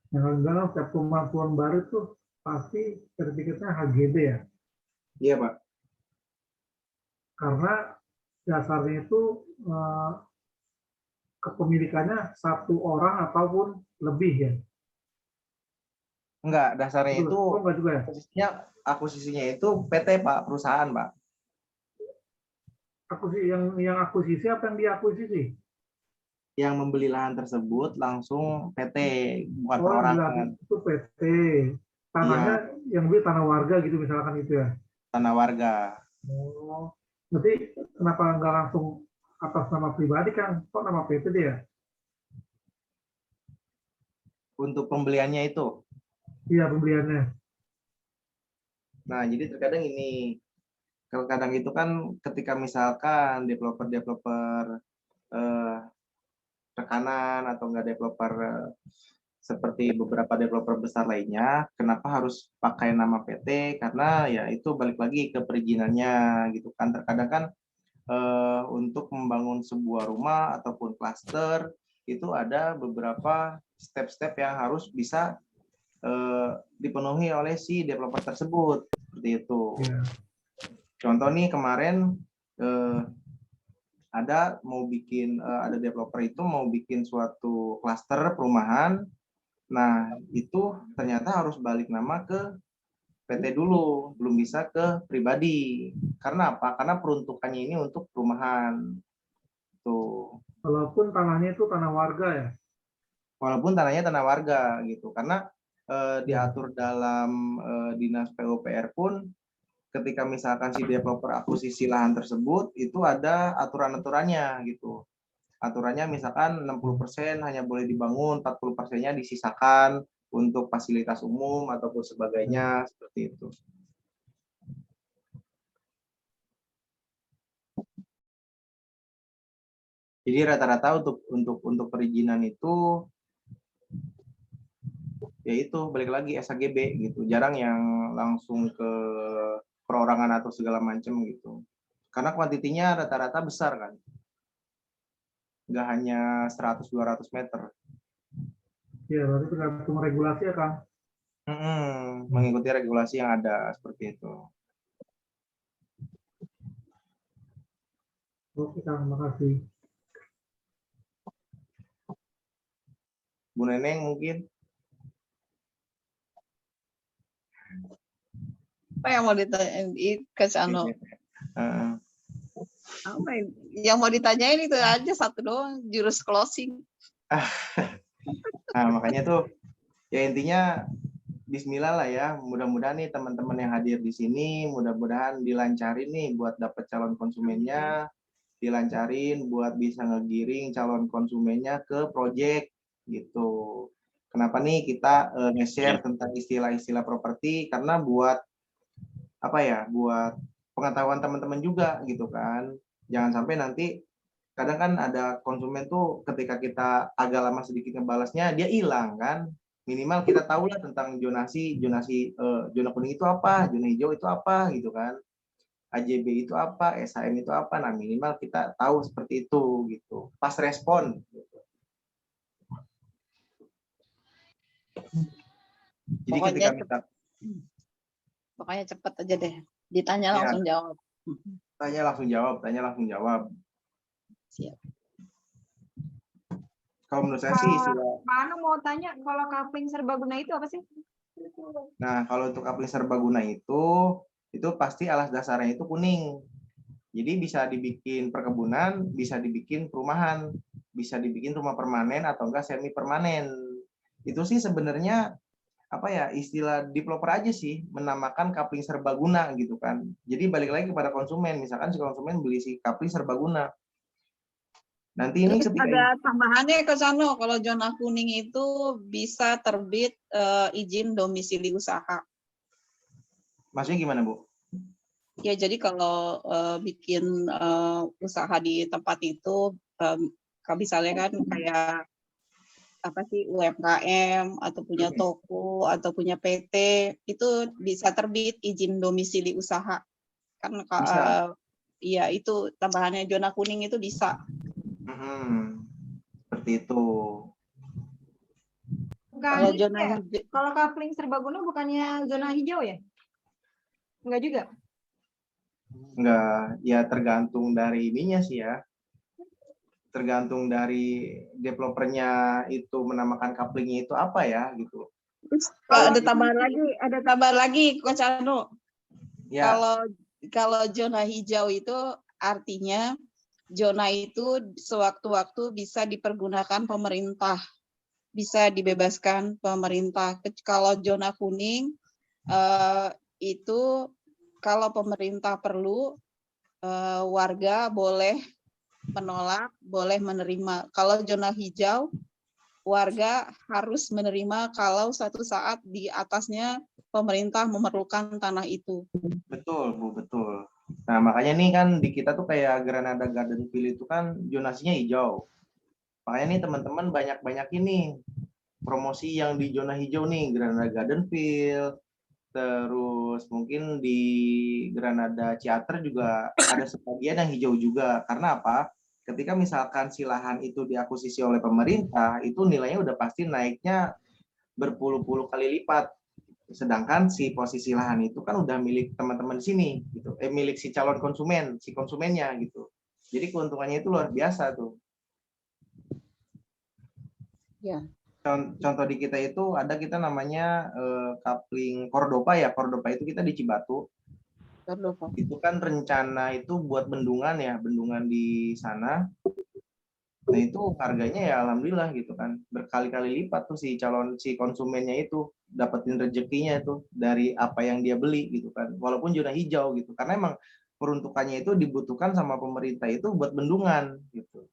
yang bilang setiap kemampuan baru tuh pasti sertifikatnya HGB ya. Iya Pak. Karena dasarnya itu kepemilikannya satu orang ataupun lebih ya. Enggak, dasarnya itu enggak juga ya? Akuisisinya itu PT Pak, perusahaan Pak. Yang akuisisi apa yang diakuisisi? Yang membeli lahan tersebut langsung PT, bukan perorangan. Itu PT. Tanahnya yang beli tanah warga gitu misalkan itu ya. Tanah warga. Oh, berarti kenapa nggak langsung atas nama pribadi kan? Kok nama PT dia? Untuk pembeliannya itu? Iya, pembeliannya. Nah, jadi terkadang ini, kadang itu kan ketika misalkan developer rekanan atau enggak developer seperti beberapa developer besar lainnya, kenapa harus pakai nama PT? Karena ya itu balik lagi ke perizinannya gitu kan. Terkadang kan untuk membangun sebuah rumah ataupun klaster itu ada beberapa step-step yang harus bisa dipenuhi oleh si developer tersebut seperti itu. Yeah. Contoh nih kemarin ada developer itu mau bikin suatu klaster perumahan. Nah, itu ternyata harus balik nama ke PT dulu, belum bisa ke pribadi. Karena apa? Karena peruntukannya ini untuk perumahan. Tuh. Walaupun tanahnya itu tanah warga ya? Walaupun tanahnya tanah warga gitu. Karena diatur dalam Dinas PUPR pun ketika misalkan si developer akuisisi lahan tersebut itu ada aturan-aturannya gitu. Aturannya misalkan 60% hanya boleh dibangun, 40%-nya disisakan untuk fasilitas umum ataupun sebagainya seperti itu. Jadi rata-rata untuk perizinan itu yaitu balik lagi SHGB gitu. Jarang yang langsung ke perorangan atau segala macam gitu. Karena kuantitinya rata-rata besar kan. Nggak hanya 100-200 meter. Iya, berarti tergantung regulasi ya, Kang? Mengikuti regulasi yang ada, seperti itu. Oke, Kang, makasih. Bu Neneng mungkin? Apa yang mau ditanyain ke Cano? Apa yang mau ditanyain itu aja satu doang, jurus closing. Nah, makanya tuh ya intinya Bismillah lah ya. Mudah-mudahan nih teman-teman yang hadir di sini, mudah-mudahan dilancarin nih buat dapet calon konsumennya, dilancarin buat bisa ngegiring calon konsumennya ke project gitu. Kenapa nih kita nge-share tentang istilah-istilah properti? Karena buat apa ya? Buat pengetahuan teman-teman juga gitu kan. Jangan sampai nanti kadang kan ada konsumen tuh ketika kita agak lama sedikit ngebalasnya dia hilang kan. Minimal kita tahu lah tentang zonasi zona kuning itu apa, zona hijau itu apa gitu kan. AJB itu apa, SHM itu apa. Nah, minimal kita tahu seperti itu gitu. Pas respon gitu. Jadi Pokoknya ketika kita pokoknya cepet aja deh. Ditanya Ya. langsung jawab. tanya langsung jawab. Siap. Kalau menurut saya sih istilah. Pak Anu mau tanya, kalau coupling serbaguna itu apa sih? Nah, kalau untuk coupling serbaguna itu pasti alas dasarnya itu kuning. Jadi bisa dibikin perkebunan, bisa dibikin perumahan, bisa dibikin rumah permanen atau enggak semi permanen. Itu sih sebenarnya apa ya, istilah developer aja sih menamakan coupling serbaguna gitu kan. Jadi balik lagi kepada konsumen, misalkan si konsumen beli si coupling serbaguna. Nanti ini Terus ketika ada tambahannya ke Cano, kalau zona kuning itu bisa terbit izin domisili usaha. maksudnya gimana, Bu? Ya, jadi kalau bikin usaha di tempat itu, misalnya kan kayak apa sih UMKM atau punya toko atau punya PT, itu bisa terbit izin domisili usaha. Kan iya itu tambahannya zona kuning itu bisa. Seperti itu. Kalau zona ya? hijau, Kalau coupling serbaguna bukannya zona hijau ya? Enggak juga. Enggak, ya tergantung dari ininya sih ya. Tergantung dari developernya itu menamakan couplingnya itu apa ya gitu. ada tambahan lagi Coach Anu. Ya. Kalau zona hijau itu artinya zona itu sewaktu-waktu bisa dipergunakan pemerintah, bisa dibebaskan pemerintah. Kalau zona kuning itu kalau pemerintah perlu, warga boleh menolak, boleh menerima. Kalau zona hijau, warga harus menerima kalau suatu saat di atasnya pemerintah memerlukan tanah itu. Betul, Bu, betul. Nah, makanya nih kan di kita tuh kayak Granada Garden Field itu kan zonasinya hijau. Makanya nih teman-teman banyak-banyak ini promosi yang di zona hijau nih, Granada Garden Field, terus mungkin di Granada Ciater juga ada sebagian yang hijau juga. Karena apa? Ketika misalkan si lahan itu diakuisisi oleh pemerintah, itu nilainya udah pasti naiknya berpuluh-puluh kali lipat. Sedangkan si posisi lahan itu kan udah milik teman-teman di sini gitu. Milik si calon konsumen, si konsumennya gitu. Jadi keuntungannya itu luar biasa tuh. Ya. Contoh di kita itu ada kita namanya coupling Cordoba ya. Cordoba itu kita di Cibatu. Cordoba. Itu kan rencana itu buat bendungan ya, bendungan di sana. Nah itu harganya ya alhamdulillah gitu kan, berkali-kali lipat tuh si konsumennya itu dapetin rezekinya itu dari apa yang dia beli gitu kan, walaupun zona hijau gitu, karena emang peruntukannya itu dibutuhkan sama pemerintah itu buat bendungan gitu.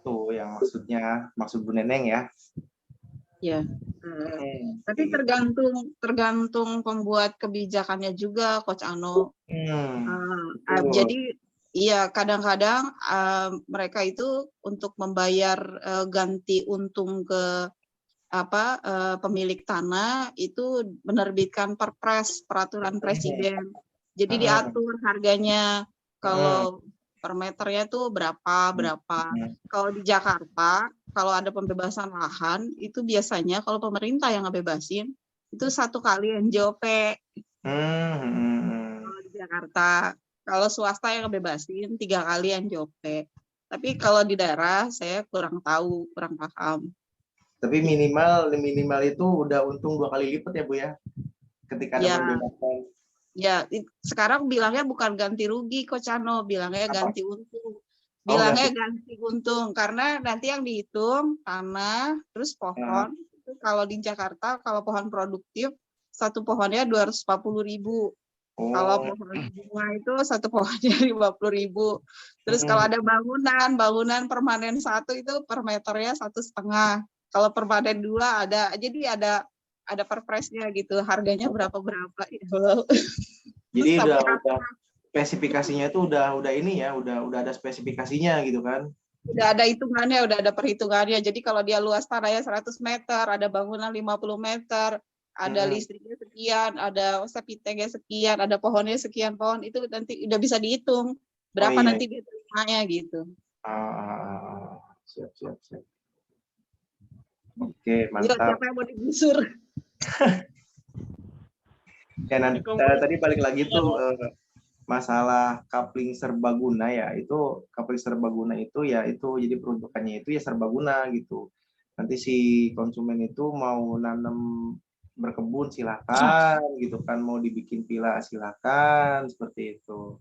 Tuh yang maksud Bu Neneng ya. Ya. Tapi tergantung pembuat kebijakannya juga, Coach Ano. Jadi iya, kadang-kadang mereka itu untuk membayar ganti untung ke pemilik tanah itu menerbitkan perpres, peraturan presiden. Jadi diatur harganya, kalau per meternya tuh berapa. Kalau di Jakarta, kalau ada pembebasan lahan, itu biasanya kalau pemerintah yang ngebebasin, itu 1 kali NJOP. Kalau di Jakarta, kalau swasta yang ngebebasin 3 kali NJOP. Tapi kalau di daerah, saya kurang tahu, kurang paham. Tapi minimal itu udah untung 2 kali lipat ya Bu ya? ketika ada Ya, pembebasan. ya sekarang bilangnya bukan ganti rugi Coach Ano, bilangnya Apa? ganti untung. Oh, Bilangnya ganti untung karena nanti yang dihitung tanah terus pohon. Itu kalau di Jakarta kalau pohon produktif satu pohonnya 240.000. Kalau Oh. pohon bunga itu satu pohonnya 50.000. Terus kalau ada bangunan permanen satu itu per meternya 1,5. Kalau permanen 2 ada, jadi ada perpresnya gitu, harganya berapa gitu. Jadi Terus udah sampai spesifikasinya itu udah ini ya, udah ada spesifikasinya gitu kan. udah ada hitungannya, udah ada perhitungannya. Jadi kalau dia luas tanahnya 100 meter, ada bangunan 50 meter, ada listriknya sekian, ada septic tanknya sekian, ada pohonnya sekian pohon, itu nanti udah bisa dihitung berapa iya. nanti dia terimanya gitu. Siap. Oke, Ya, mantap. siapa yang mau digusur? Ya, nanti tadi balik lagi tuh masalah coupling serbaguna ya, itu coupling serbaguna itu ya itu jadi peruntukannya itu ya serbaguna gitu. Nanti si konsumen itu mau nanam berkebun silakan gitu kan, mau dibikin villa silakan, seperti itu.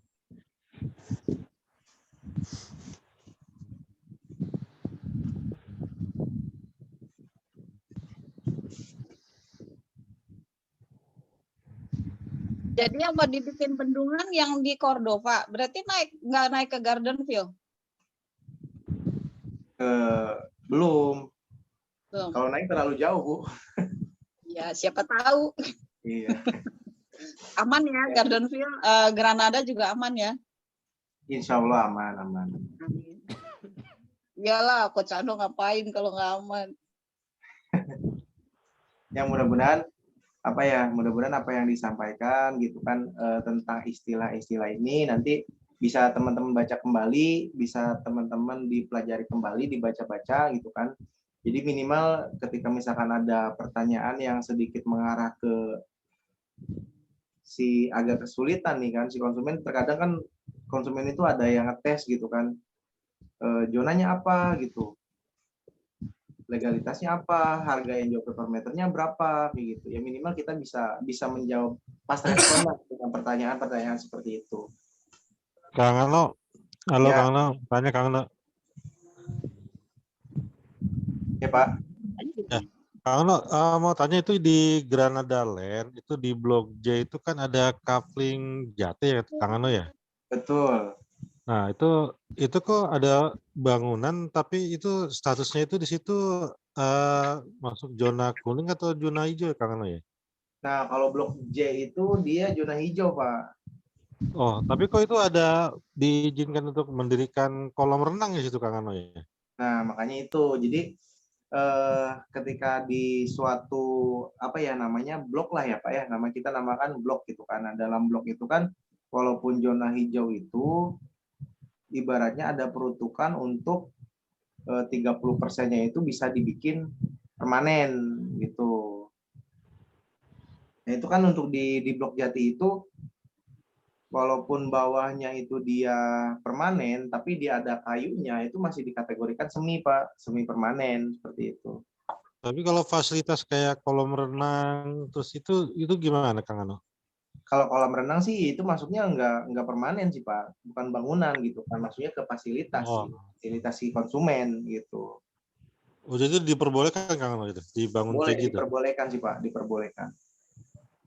Jadi yang mau dibikin bendungan yang di Cordova, berarti nggak naik ke Gardenville? Belum. Kalau naik terlalu jauh, Bu. Ya, siapa tahu. Iya. Aman ya, Gardenville, Granada juga aman ya? Insya Allah aman. Amin. Iyalah, Coach Ano ngapain kalau nggak aman? Ya mudah-mudahan apa yang disampaikan gitu kan tentang istilah-istilah ini nanti bisa teman-teman baca kembali, bisa teman-teman dipelajari kembali, dibaca-baca gitu kan. Jadi minimal ketika misalkan ada pertanyaan yang sedikit mengarah ke si agak kesulitan nih kan, si konsumen terkadang kan konsumen itu ada yang ngetes gitu kan, zonanya apa gitu, legalitasnya apa, harga yang jual per meternya berapa, kayak gitu. Ya minimal kita bisa menjawab pas respon dengan pertanyaan-pertanyaan seperti itu. Kang Ano, halo Ya. Kang Ano, tanya Kang Ano. Ya Pak. Ya, Kang Ano, mau tanya itu di Granada Land, itu di Blok J itu kan ada coupling jati ya Kang Ano ya? Betul. Nah itu kok ada bangunan tapi itu statusnya itu di situ masuk zona kuning atau zona hijau ya Kang Ano ya? Nah kalau Blok J itu dia zona hijau Pak. Oh tapi kok itu ada diizinkan untuk mendirikan kolam renang di situ Kang Ano ya? Nah makanya itu jadi ketika di suatu blok lah ya Pak ya, kita namakan blok gitu kan. Nah dalam blok itu kan walaupun zona hijau itu ibaratnya ada peruntukan untuk 30%-nya itu bisa dibikin permanen gitu. Nah itu kan untuk di Blok Jati itu walaupun bawahnya itu dia permanen tapi dia ada kayunya itu masih dikategorikan semi Pak, semi permanen seperti itu. Tapi kalau fasilitas kayak kolam renang terus itu gimana Kang Ano? Kalau kolam renang sih itu masuknya nggak permanen sih Pak, bukan bangunan gitu kan, maksudnya ke fasilitas sih, fasilitas si konsumen gitu. Oh jadi diperbolehkan Kang Ano itu dibangun Boleh, kayak gitu? diperbolehkan sih Pak, diperbolehkan.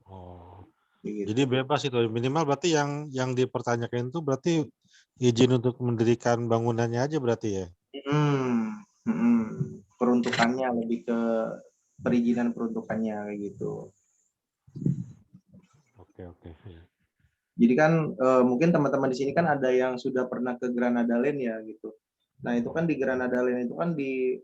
Oh, gitu. Jadi bebas itu minimal berarti yang dipertanyakan itu berarti izin untuk mendirikan bangunannya aja berarti ya? Peruntukannya lebih ke perizinan peruntukannya kayak gitu. Oke. Jadi kan mungkin teman-teman di sini kan ada yang sudah pernah ke Granada Land ya gitu. Nah itu kan di Granada Land itu kan di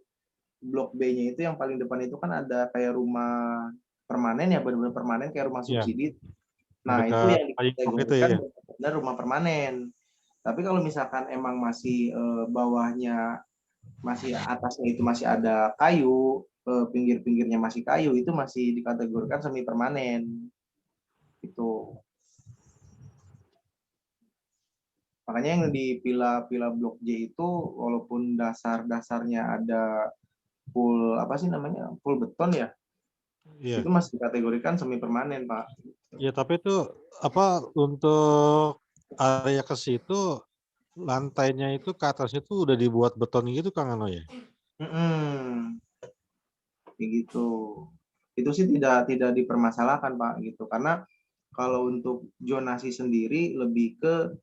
Blok B-nya itu yang paling depan itu kan ada kayak rumah permanen ya, benar-benar permanen kayak rumah subsidi. Nah itu yang dikategorikan benar rumah permanen. Tapi kalau misalkan emang masih bawahnya masih atasnya itu masih ada kayu, pinggir-pinggirnya masih kayu, itu masih dikategorikan semi permanen. Itu. Makanya yang di Villa Blok J itu walaupun dasarnya ada full full beton ya. Iya. Itu masih dikategorikan semi permanen, Pak. Ya, tapi itu apa untuk area ke situ lantainya itu ke atas itu udah dibuat beton gitu Kang Ano ya? Kayak gitu. Itu sih tidak dipermasalahkan, Pak, gitu. Karena kalau untuk zonasi sendiri lebih ke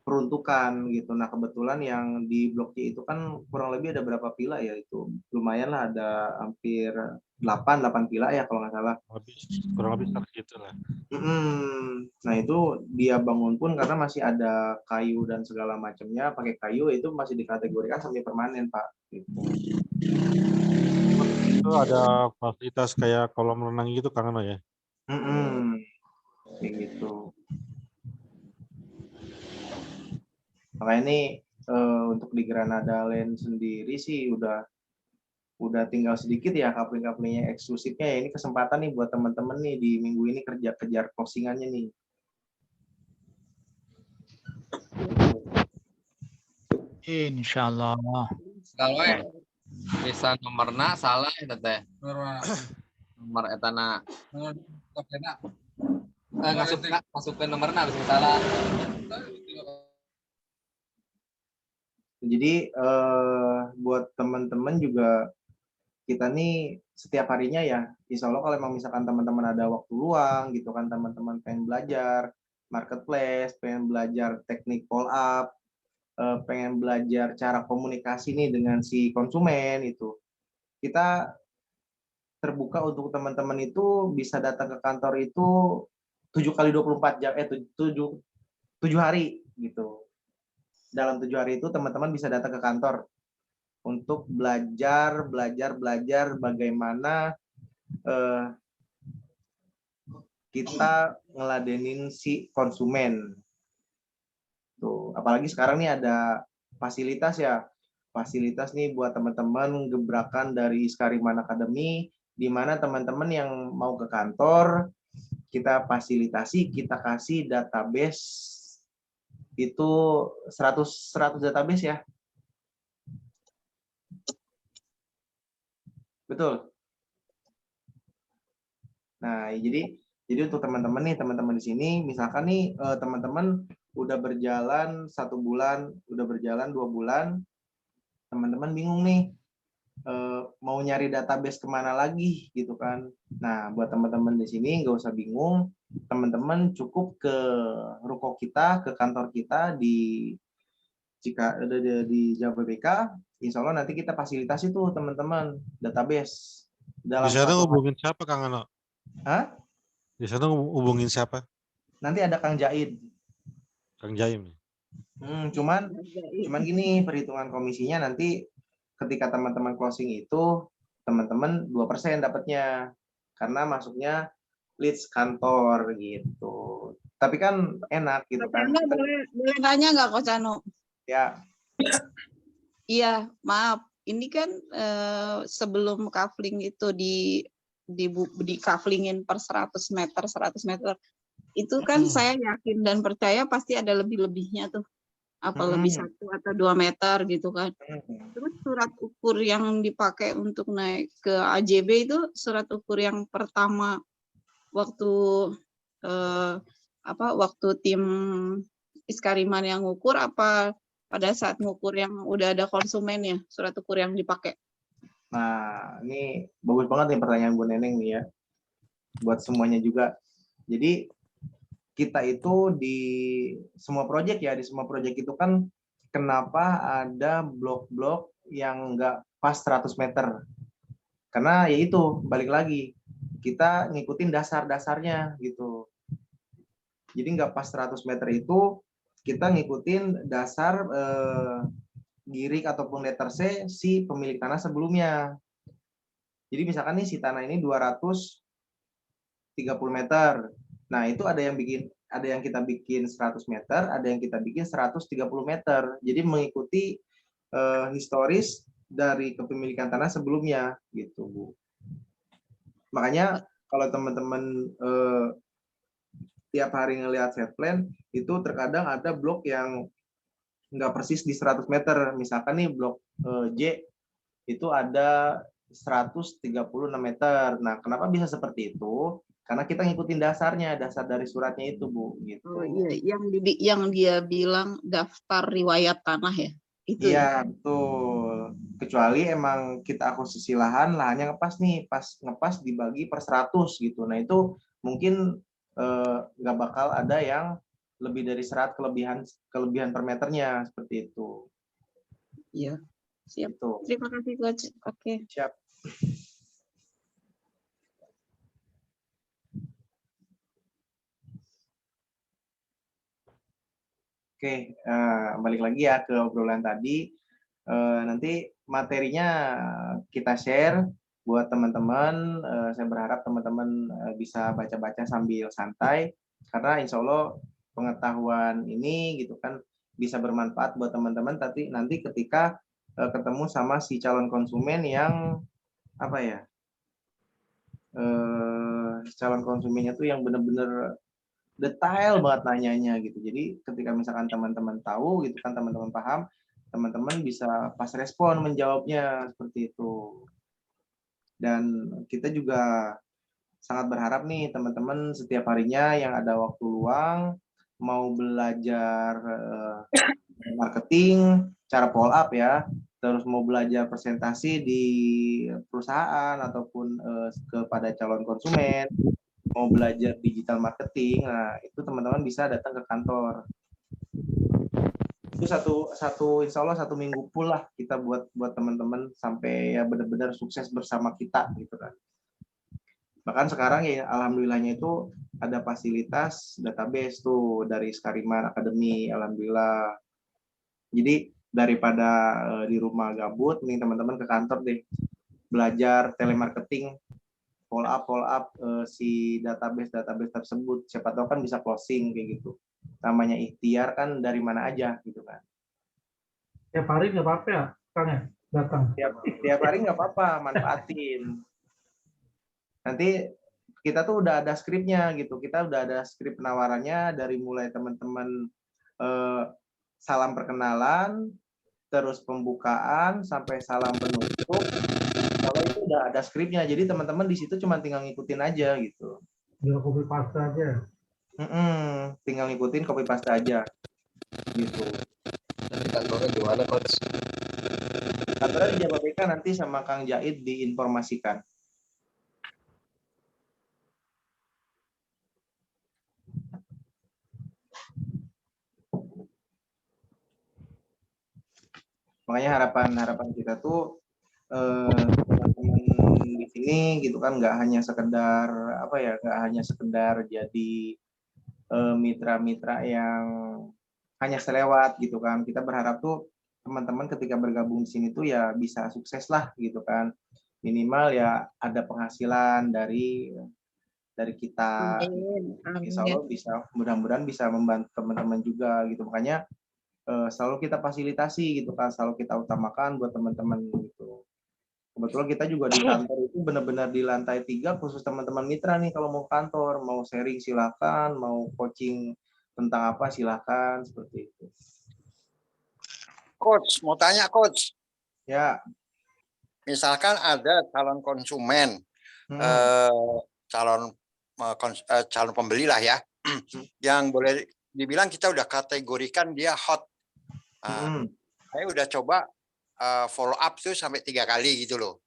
peruntukan gitu. Nah, kebetulan yang di Blok C itu kan kurang lebih ada berapa villa ya, itu lumayan lah, ada hampir 8 villa ya kalau nggak salah. Kurang lebih segitu lah. Nah, itu dia bangun pun karena masih ada kayu dan segala macamnya, pakai kayu, itu masih dikategorikan semi permanen, Pak. Gitu. Itu ada fasilitas kayak kolam renang gitu Kang Ano ya? Kayak gitu. Makanya ini untuk di Granada Land sendiri sih udah tinggal sedikit ya kapling-kaplingnya eksklusifnya ya. Ini kesempatan nih buat teman-teman nih di minggu ini kejar closingannya nih. Insyaallah. Kalau bisa nomorna salah eta teh. Nomor etana. Masuk ke nomorna bisa salah. Jadi buat teman-teman juga kita nih setiap harinya ya, insya Allah kalau emang misalkan teman-teman ada waktu luang gitu kan, teman-teman pengen belajar marketplace, pengen belajar teknik call up, pengen belajar cara komunikasi nih dengan si konsumen, itu kita terbuka untuk teman-teman itu bisa datang ke kantor itu 7x24 jam, 7 hari gitu. Dalam 7 hari itu teman-teman bisa datang ke kantor untuk belajar bagaimana kita ngeladenin si konsumen. Tuh, apalagi sekarang nih ada fasilitas ya. Fasilitas nih buat teman-teman gebrakan dari Iskariman Academy, di mana teman-teman yang mau ke kantor kita fasilitasi, kita kasih database itu 100 database ya. Betul. Nah, jadi untuk teman-teman di sini, misalkan nih teman-teman udah berjalan 1 bulan, udah berjalan 2 bulan, teman-teman bingung nih mau nyari database kemana lagi gitu kan. Nah, buat teman-teman di sini nggak usah bingung, teman-teman cukup ke ruko kita, ke kantor kita di Jabodetabek, insya Allah nanti kita fasilitasi tuh teman-teman database. Di sana hubungin siapa Kang Ano? Hah? Di sana hubungin siapa? Nanti ada Kang Jaid. Kang Jaim. Cuman gini, perhitungan komisinya nanti ketika teman-teman closing itu teman-teman 2% dapatnya karena masuknya leads kantor gitu. Tapi kan enak gitu kan. Boleh nanya nggak Coach Ano? Ya. Iya, maaf. Ini kan sebelum kafling itu di kaflingin per 100 meter, itu kan saya yakin dan percaya pasti ada lebih-lebihnya tuh. Apa lebih 1 atau 2 meter gitu kan. Terus surat ukur yang dipakai untuk naik ke AJB itu surat ukur yang pertama waktu waktu tim Iskariman yang ngukur, apa pada saat ngukur yang udah ada konsumennya, surat ukur yang dipakai? Nah, ini bagus banget nih pertanyaan Bu Neneng nih ya. Buat semuanya juga. Jadi kita itu di semua proyek ya, di semua proyek itu kan kenapa ada blok-blok yang nggak pas 100 meter. Karena ya itu, balik lagi, kita ngikutin dasar-dasarnya gitu. Jadi nggak pas 100 meter itu, kita ngikutin dasar girik ataupun letter C si pemilik tanah sebelumnya. Jadi misalkan nih si tanah ini 230 meter. Nah, itu ada yang kita bikin 100 meter, ada yang kita bikin 130 meter. Jadi mengikuti historis dari kepemilikan tanah sebelumnya gitu, Bu. Makanya kalau teman-teman tiap hari ngelihat set plan, itu terkadang ada blok yang nggak persis di 100 meter. Misalkan nih blok J itu ada 136 meter. Nah, kenapa bisa seperti itu? Karena kita ngikutin dasarnya, dasar dari suratnya itu, Bu, gitu. Oh iya, yang dia bilang daftar riwayat tanah ya? Itu ya? Iya, betul. Kecuali emang kita akuisisi lahan, lahannya ngepas nih, pas ngepas dibagi per 100 gitu. Nah, itu mungkin nggak bakal ada yang lebih dari 100 kelebihan per meternya, seperti itu. Iya, siap. Gitu. Terima kasih, Coach. Oke. Siap. Oke, balik lagi ya ke obrolan tadi. Nanti materinya kita share buat teman-teman. Saya berharap teman-teman bisa baca-baca sambil santai, karena insya Allah pengetahuan ini gitu kan bisa bermanfaat buat teman-teman. Tapi nanti ketika ketemu sama si calon konsumen yang apa ya, calon konsumennya tuh yang bener-bener detail banget nanyanya gitu. Jadi ketika misalkan teman-teman tahu gitu kan, teman-teman paham, teman-teman bisa pas respon menjawabnya seperti itu. Dan kita juga sangat berharap nih teman-teman setiap harinya yang ada waktu luang mau belajar marketing, cara follow up ya, terus mau belajar presentasi di perusahaan ataupun kepada calon konsumen, mau belajar digital marketing, nah itu teman-teman bisa datang ke kantor. Itu satu insya Allah 1 minggu full lah kita buat teman-teman sampai ya benar-benar sukses bersama kita gitu kan. Bahkan sekarang ya alhamdulillahnya itu ada fasilitas database tuh dari Skariman Academy, alhamdulillah. Jadi daripada di rumah gabut, nih teman-teman ke kantor deh belajar telemarketing, follow up si database tersebut. Siapa tahu kan bisa closing kayak gitu. Namanya ikhtiar kan dari mana aja gitu kan. Tiap hari nggak apa-apa ya, Kang ya, datang. Tiap hari nggak apa-apa, manfaatin. Nanti kita tuh udah ada skripnya gitu. Kita udah ada skrip penawarannya dari mulai teman-teman salam perkenalan, terus pembukaan sampai salam penutup. Kalau itu udah ada skripnya, jadi teman-teman di situ cuma tinggal ngikutin aja gitu. Tinggal copy paste aja. Tinggal ngikutin copy paste aja gitu. Nanti kantornya di mana, Coach? Kantornya di Jababeka, nanti sama Kang Jaid diinformasikan. Makanya harapan kita tuh teman-teman di sini gitu kan nggak hanya sekedar jadi mitra-mitra yang hanya selewat gitu kan. Kita berharap tuh teman-teman ketika bergabung di sini tuh ya bisa sukses lah gitu kan. Minimal ya ada penghasilan dari kita. Insya Allah bisa, mudah-mudahan bisa membantu teman-teman juga gitu. Makanya selalu kita fasilitasi gitu kan, selalu kita utamakan buat teman-teman gitu. Kebetulan kita juga di kantor itu benar-benar di lantai 3 khusus teman-teman mitra nih, kalau mau kantor, mau sharing silakan, mau coaching tentang apa silakan, seperti itu. Coach, mau tanya Coach. Ya. Misalkan ada calon konsumen, calon pembeli lah ya, yang boleh dibilang kita udah kategorikan dia hot. Saya udah coba follow up tuh sampai 3 kali gitu loh.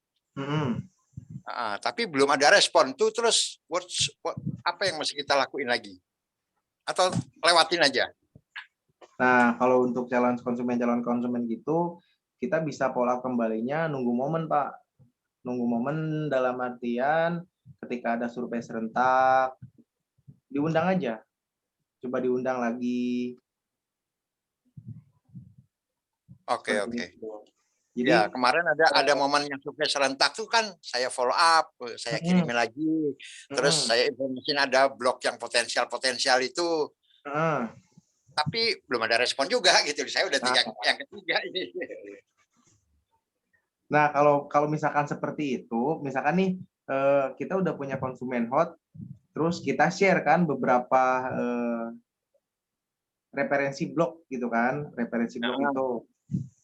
Tapi belum ada respon tuh, terus apa yang mesti kita lakuin lagi? Atau lewatin aja? Nah, kalau untuk calon konsumen gitu, kita bisa follow up kembalinya nunggu momen, Pak. Nunggu momen dalam artian ketika ada survei serentak, diundang aja. Coba diundang lagi. Oke. Jadi ya, kemarin ada momen yang survei serentak tuh kan saya follow up, saya kirimin lagi, terus saya informasiin ada blok yang potensial itu, tapi belum ada respon juga gitu. Saya udah yang ketiga ini. Nah, kalau misalkan seperti itu, misalkan nih kita udah punya konsumen hot, terus kita share kan beberapa referensi blog gitu kan, referensi blog itu.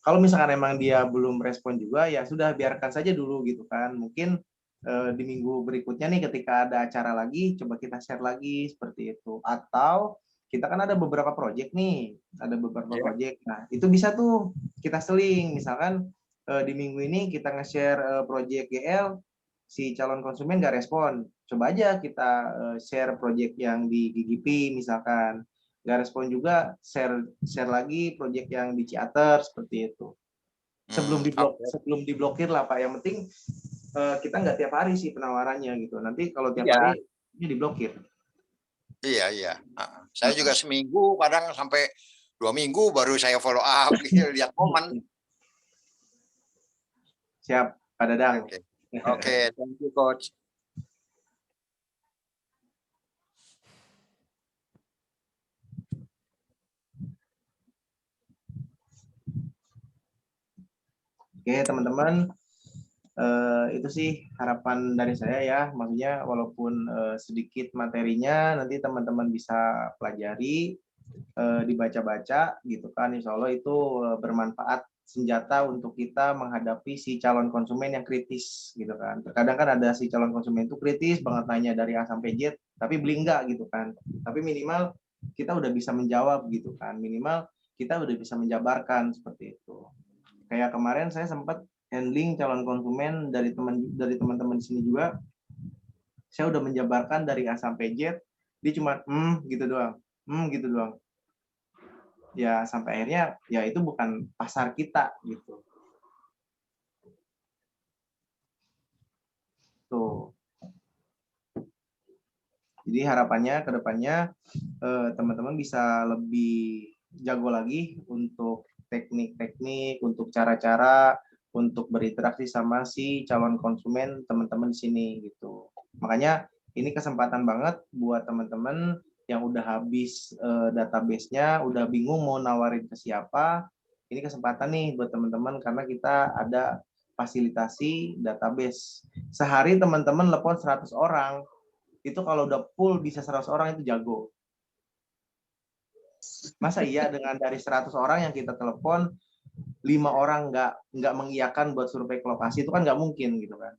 Kalau misalkan emang dia belum respon juga, ya sudah biarkan saja dulu gitu kan. Mungkin di minggu berikutnya nih ketika ada acara lagi, coba kita share lagi seperti itu. Atau kita kan ada beberapa project nih, ada beberapa project. Nah, itu bisa tuh kita seling. Misalkan di minggu ini kita nge-share project GL, si calon konsumen nggak respon. Coba aja kita share project yang di GGP misalkan. Nggak respon juga, share lagi project yang di Ciater seperti itu. Sebelum diblokir lah Pak. Yang penting kita nggak tiap hari sih penawarannya gitu. Nanti kalau tiap hari ini diblokir. Iya. Saya juga seminggu, kadang sampai 2 minggu baru saya follow up, lihat momen. Siap, Pak Dadang. Oke, thank you Coach. Oke teman-teman, itu sih harapan dari saya ya. Maksudnya walaupun sedikit materinya, nanti teman-teman bisa pelajari, dibaca-baca gitu kan. Insya Allah itu bermanfaat, senjata untuk kita menghadapi si calon konsumen yang kritis gitu kan. Terkadang kan ada si calon konsumen itu kritis banget, nanya dari A sampai Z, tapi beli enggak gitu kan. Tapi minimal kita udah bisa menjawab gitu kan. Minimal kita udah bisa menjabarkan seperti itu. Kayak kemarin saya sempat handling calon konsumen dari teman-teman di sini juga. Saya udah menjabarkan dari A sampai Z, dia cuma gitu doang. Gitu doang. Ya sampai akhirnya ya itu bukan pasar kita gitu. Tuh. Jadi harapannya ke depannya teman-teman bisa lebih jago lagi untuk teknik-teknik, untuk cara-cara untuk berinteraksi sama si calon konsumen teman-teman di sini gitu. Makanya ini kesempatan banget buat teman-teman yang udah habis database-nya, udah bingung mau nawarin ke siapa. Ini kesempatan nih buat teman-teman karena kita ada fasilitasi database. Sehari teman-teman telepon 100 orang. Itu kalau udah full bisa 100 orang itu jago. Masa iya dengan dari 100 orang yang kita telepon 5 orang nggak mengiyakan buat survei ke lokasi, itu kan nggak mungkin gitu kan.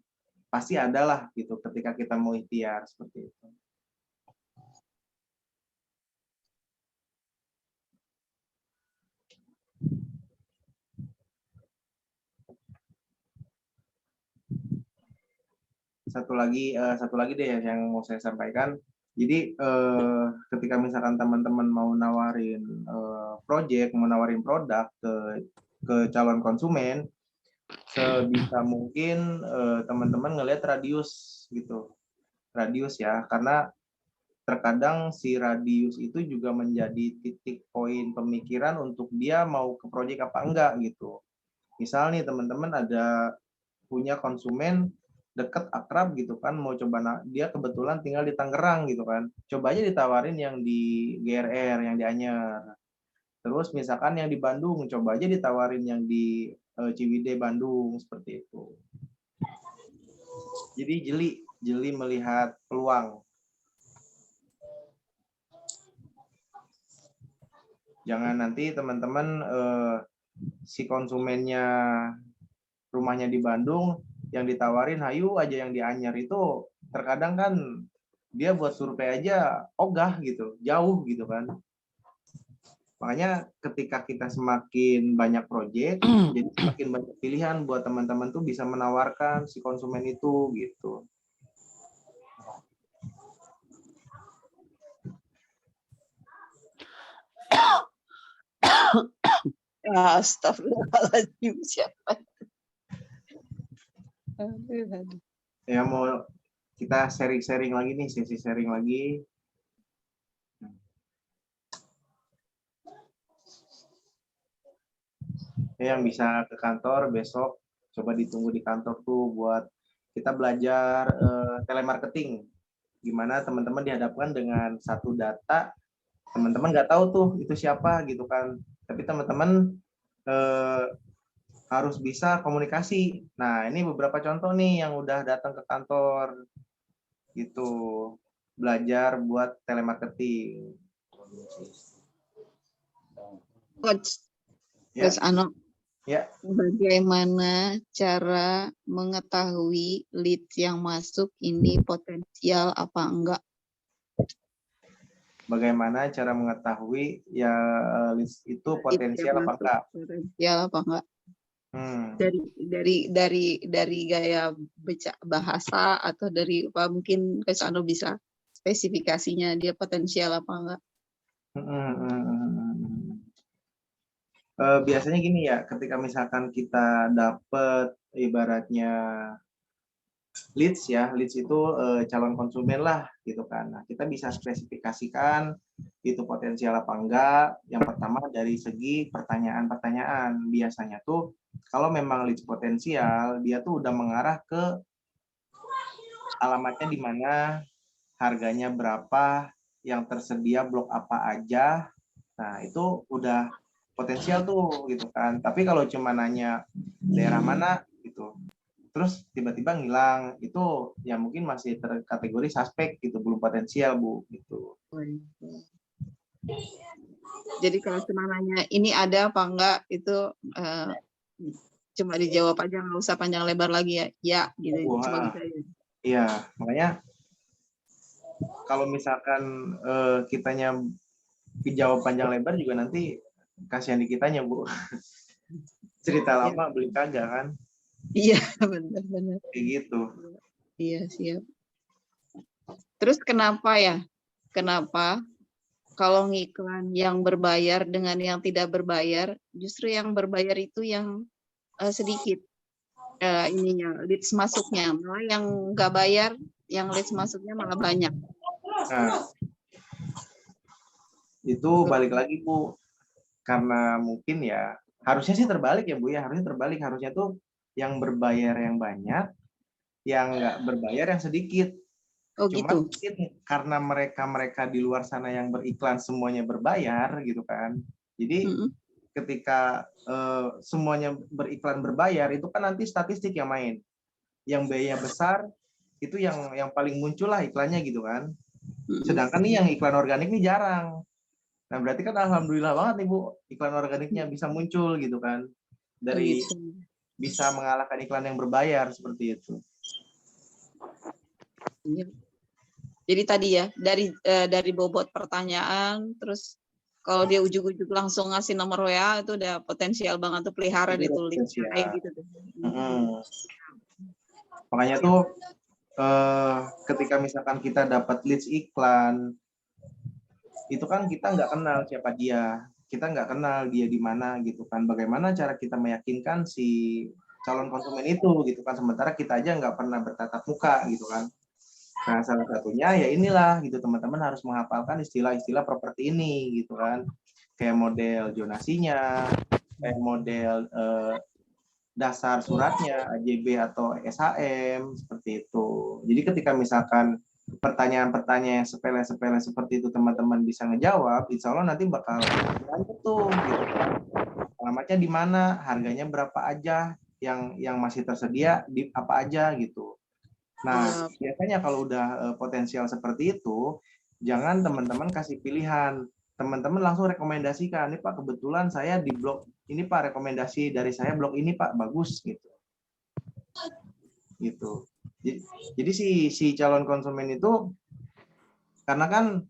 Pasti adalah gitu ketika kita mau ikhtiar seperti itu. Satu lagi deh yang mau saya sampaikan. Jadi ketika misalkan teman-teman mau nawarin project, mau nawarin produk ke calon konsumen, sebisa mungkin teman-teman ngelihat radius gitu. Radius ya, karena terkadang si radius itu juga menjadi titik poin pemikiran untuk dia mau ke project apa enggak gitu. Misal nih teman-teman ada punya konsumen deket akrab gitu kan, mau coba dia kebetulan tinggal di Tangerang gitu kan, coba aja ditawarin yang di GRR, yang di Anyer. Terus misalkan yang di Bandung, coba aja ditawarin yang di Ciwidey Bandung seperti itu. Jadi jeli melihat peluang. Jangan nanti teman-teman si konsumennya rumahnya di Bandung, yang ditawarin hayu aja yang di Anyer, itu terkadang kan dia buat survei aja ogah gitu, jauh gitu kan. Makanya ketika kita semakin banyak proyek, jadi semakin banyak pilihan buat teman-teman tuh bisa menawarkan si konsumen itu gitu. Astagfirullahaladzim, siapa? Ya mau kita sharing-sharing lagi nih, sesi sharing lagi. Yang bisa ke kantor besok, coba ditunggu di kantor tuh buat kita belajar telemarketing. Gimana teman-teman dihadapkan dengan satu data, teman-teman nggak tahu tuh itu siapa gitu kan. Tapi teman-teman harus bisa komunikasi. Nah, ini beberapa contoh nih yang udah datang ke kantor gitu, belajar buat telemarketing. Coach Anu, Ya. Bagaimana cara mengetahui leads yang masuk ini potensial apa enggak? Bagaimana cara mengetahui ya leads itu potensial apa enggak? Potensial apa enggak? Dari gaya bahasa atau dari apa, mungkin Kesano bisa spesifikasinya dia potensial apa enggak? Biasanya gini ya, ketika misalkan kita dapat ibaratnya leads ya, leads itu calon konsumen lah gitu kan. Nah, kita bisa spesifikasikan itu potensial apa enggak. Yang pertama dari segi pertanyaan-pertanyaan. Biasanya tuh kalau memang leads potensial, dia tuh udah mengarah ke alamatnya di mana, harganya berapa, yang tersedia blok apa aja. Nah, itu udah potensial tuh gitu kan. Tapi kalau cuma nanya daerah mana gitu, terus tiba-tiba ngilang, itu ya mungkin masih terkategori suspek gitu, belum potensial Bu gitu. Jadi kalau cuma nanya ini ada apa enggak itu cuma dijawab aja, nggak usah panjang lebar lagi ya, ya gitu. Cuma gitu aja. Iya, makanya kalau misalkan kitanya dijawab panjang lebar juga nanti kasihan di kitanya Bu. Cerita lama beli kagak kan? Iya, benar-benar. Kayak gitu. Iya, siap. Terus kenapa ya? Kenapa kalau ngiklan yang berbayar dengan yang tidak berbayar, justru yang berbayar itu yang sedikit ininya leads masuknya, malah yang nggak bayar, yang leads masuknya malah banyak. Nah, itu balik lagi Bu, karena mungkin ya harusnya sih terbalik ya Bu ya, harusnya terbalik, harusnya tuh yang berbayar yang banyak, yang nggak berbayar yang sedikit. Oh, cuma gitu. Mungkin karena mereka di luar sana yang beriklan semuanya berbayar gitu kan, jadi ketika semuanya beriklan berbayar, itu kan nanti statistik yang main, yang biayanya besar itu yang paling muncul lah iklannya gitu kan. Sedangkan nih yang iklan organik nih jarang. Nah berarti kan alhamdulillah banget nih Bu, iklan organiknya bisa muncul gitu kan, dari bisa mengalahkan iklan yang berbayar seperti itu. Jadi tadi ya dari bobot pertanyaan, terus kalau dia ujuk-ujuk langsung ngasih nomor WA itu udah potensial banget tuh, pelihara itu kayak gitu tuh. Makanya tuh ketika misalkan kita dapat leads iklan, itu kan kita nggak kenal siapa dia, kita nggak kenal dia di mana gitu kan. Bagaimana cara kita meyakinkan si calon konsumen itu gitu kan, sementara kita aja nggak pernah bertatap muka gitu kan. Nah, salah satunya ya inilah gitu, teman-teman harus menghafalkan istilah-istilah properti ini gitu kan. Kayak model zonasinya, kayak model dasar suratnya, AJB atau SHM, seperti itu. Jadi ketika misalkan pertanyaan-pertanyaan yang sepele-sepele seperti itu teman-teman bisa ngejawab, insya Allah nanti bakal lanjut tuh gitu kan. Alamatnya di mana, harganya berapa aja, yang masih tersedia di apa aja gitu. Nah, biasanya kalau udah potensial seperti itu, jangan teman-teman kasih pilihan. Teman-teman langsung rekomendasikan, ini Pak kebetulan saya di blog ini Pak, rekomendasi dari saya blog ini Pak, bagus gitu. Gitu. Jadi si calon konsumen itu, karena kan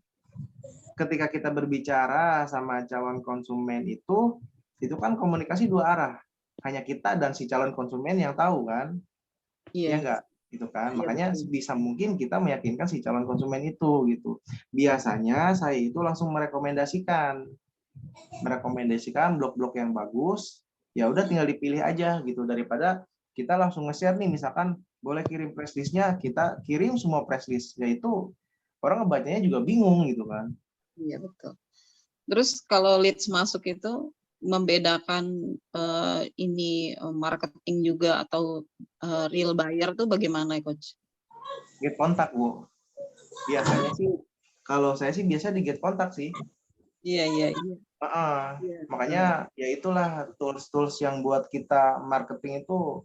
ketika kita berbicara sama calon konsumen itu kan komunikasi dua arah. Hanya kita dan si calon konsumen yang tahu kan. Iya enggak? Gitu kan. Makanya bisa mungkin kita meyakinkan si calon konsumen itu gitu. Biasanya saya itu langsung merekomendasikan blog-blog yang bagus, ya udah tinggal dipilih aja gitu, daripada kita langsung nge-share nih, misalkan boleh kirim press list-nya, kita kirim semua press list, yaitu orang ngebacanya juga bingung gitu kan. Iya betul. Terus kalau leads masuk itu membedakan ini marketing juga atau real buyer tuh bagaimana, Coach? Get kontak Bu. Biasanya sih kalau saya sih biasa di get kontak sih. Iya. Makanya ya itulah tools yang buat kita marketing itu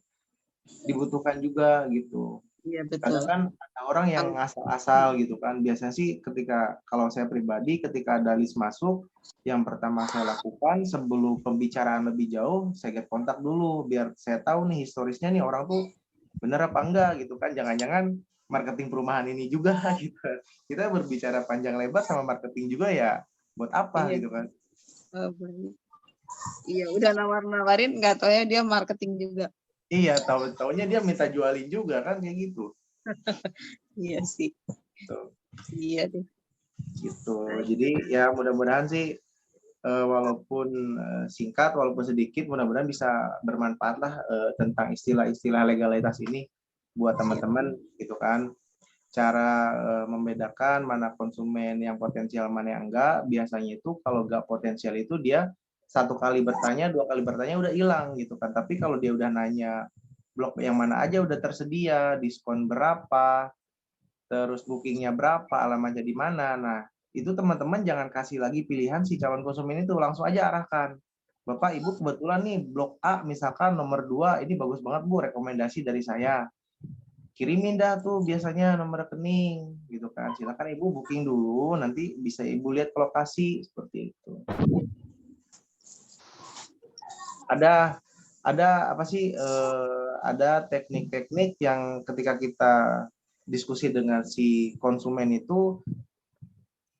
dibutuhkan juga gitu. Iya Kadang betul. kan ada orang yang asal-asal gitu kan. Biasanya sih kalau saya pribadi ketika ada list masuk, yang pertama saya lakukan sebelum pembicaraan lebih jauh, saya get kontak dulu biar saya tahu nih historisnya nih orang tuh bener apa enggak gitu kan. Jangan-jangan marketing perumahan ini juga gitu. Kita berbicara panjang lebar sama marketing juga ya buat apa Iya. gitu kan. Baik. Iya, udah nawar-nawarin nggak tahu ya dia marketing juga. Iya, tahu-taunya dia minta jualin juga kan kayak gitu. Iya sih. Tuh. Iya deh. Gitu. Jadi ya mudah-mudahan sih walaupun singkat, walaupun sedikit, mudah-mudahan bisa bermanfaat lah tentang istilah-istilah legalitas ini buat teman-teman gitu kan. Cara membedakan mana konsumen yang potensial, mana yang enggak. Biasanya itu kalau enggak potensial itu dia 1 kali bertanya, 2 kali bertanya udah hilang gitu kan. Tapi kalau dia udah nanya blok yang mana aja udah tersedia, diskon berapa, terus bookingnya berapa, alamatnya di mana. Nah, itu teman-teman jangan kasih lagi pilihan si calon konsumen itu, langsung aja arahkan. Bapak, Ibu kebetulan nih blok A misalkan nomor 2, ini bagus banget Bu, rekomendasi dari saya. Kirimin dah tuh biasanya nomor rekening gitu kan. Silakan Ibu booking dulu, nanti bisa Ibu lihat ke lokasi seperti itu. Ada apa sih? Ada teknik-teknik yang ketika kita diskusi dengan si konsumen itu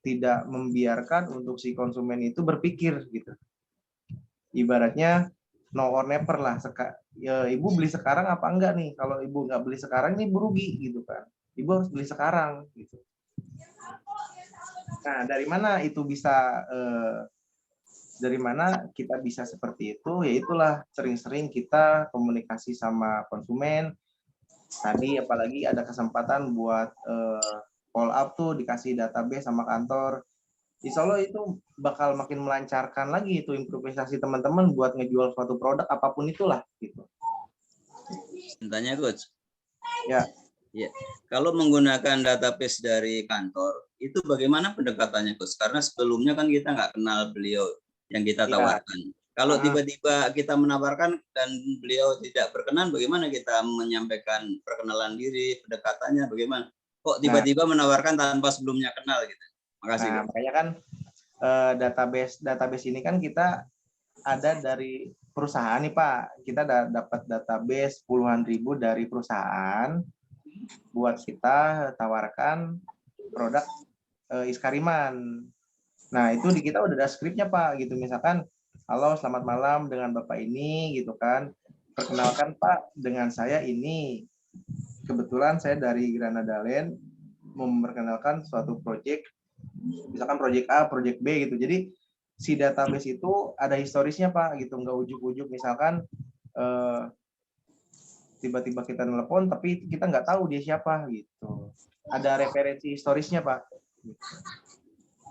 tidak membiarkan untuk si konsumen itu berpikir gitu. Ibaratnya no or never lah. Ya, Ibu beli sekarang apa enggak nih? Kalau Ibu nggak beli sekarang nih rugi gitu kan. Ibu harus beli sekarang gitu. Nah, dari mana itu bisa dari mana kita bisa seperti itu? Ya itulah sering-sering kita komunikasi sama konsumen. Tadi apalagi ada kesempatan buat call up tuh dikasih database sama kantor. Insya Allah itu bakal makin melancarkan lagi itu improvisasi teman-teman buat ngejual suatu produk apapun itulah gitu. Tanya Coach. Ya. Ya. Kalau menggunakan database dari kantor, itu bagaimana pendekatannya Coach? Karena sebelumnya kan kita nggak kenal beliau yang kita tawarkan. Kalau tiba-tiba kita menawarkan dan beliau tidak berkenan, bagaimana kita menyampaikan perkenalan diri, pendekatannya bagaimana? Kok tiba-tiba menawarkan tanpa sebelumnya kenal gitu? Makasih. Nah, makanya kan database ini kan kita ada dari perusahaan nih Pak. Kita dapat database puluhan ribu dari perusahaan buat kita tawarkan produk Iskariman. Nah, itu di kita udah ada skripnya Pak gitu. Misalkan, halo selamat malam dengan Bapak ini gitu kan. Perkenalkan Pak, dengan saya ini. Kebetulan saya dari Granada Land memperkenalkan suatu proyek, misalkan proyek A, proyek B gitu. Jadi si database itu ada historisnya Pak gitu, nggak ujuk-ujuk misalkan tiba-tiba kita nelpon tapi kita nggak tahu dia siapa gitu. Ada referensi historisnya Pak. Gitu.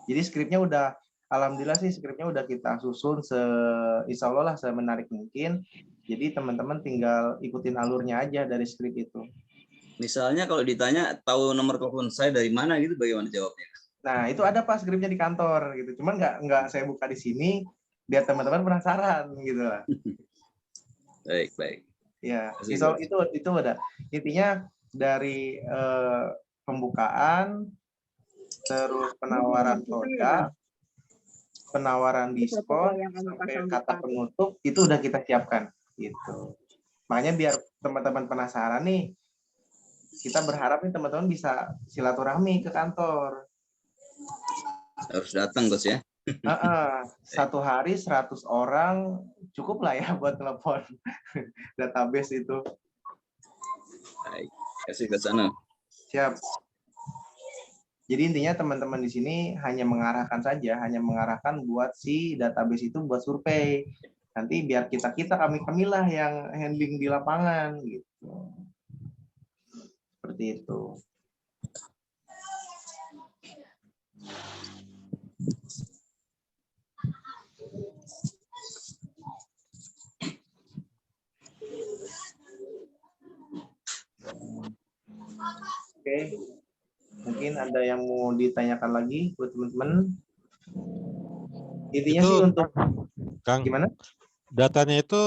Jadi skripnya udah, alhamdulillah sih skripnya udah kita susun insya Allah lah semenarik mungkin. Jadi teman-teman tinggal ikutin alurnya aja dari skrip itu. Misalnya kalau ditanya tahu nomor telepon saya dari mana gitu, bagaimana jawabnya? Nah itu ada Pak skripnya di kantor gitu. Cuman nggak saya buka di sini biar teman-teman penasaran gitu lah. Baik. Ya, itu ada. Intinya dari pembukaan, terus penawaran produk, penawaran diskon, sampai kata penutup itu udah kita siapkan gitu. Makanya biar teman-teman penasaran nih, kita berharap nih teman-teman bisa silaturahmi ke kantor. Harus datang Coach ya. Satu hari 100 orang cukup lah ya buat telepon database itu. Baik, kasih ke sana. Siap. Jadi intinya teman-teman di sini hanya mengarahkan buat si database itu buat survei. Nanti biar kamilah yang handling di lapangan gitu. Seperti itu. Oke. Mungkin ada yang mau ditanyakan lagi buat teman-teman. Intinya sih untuk Kang, gimana? Datanya itu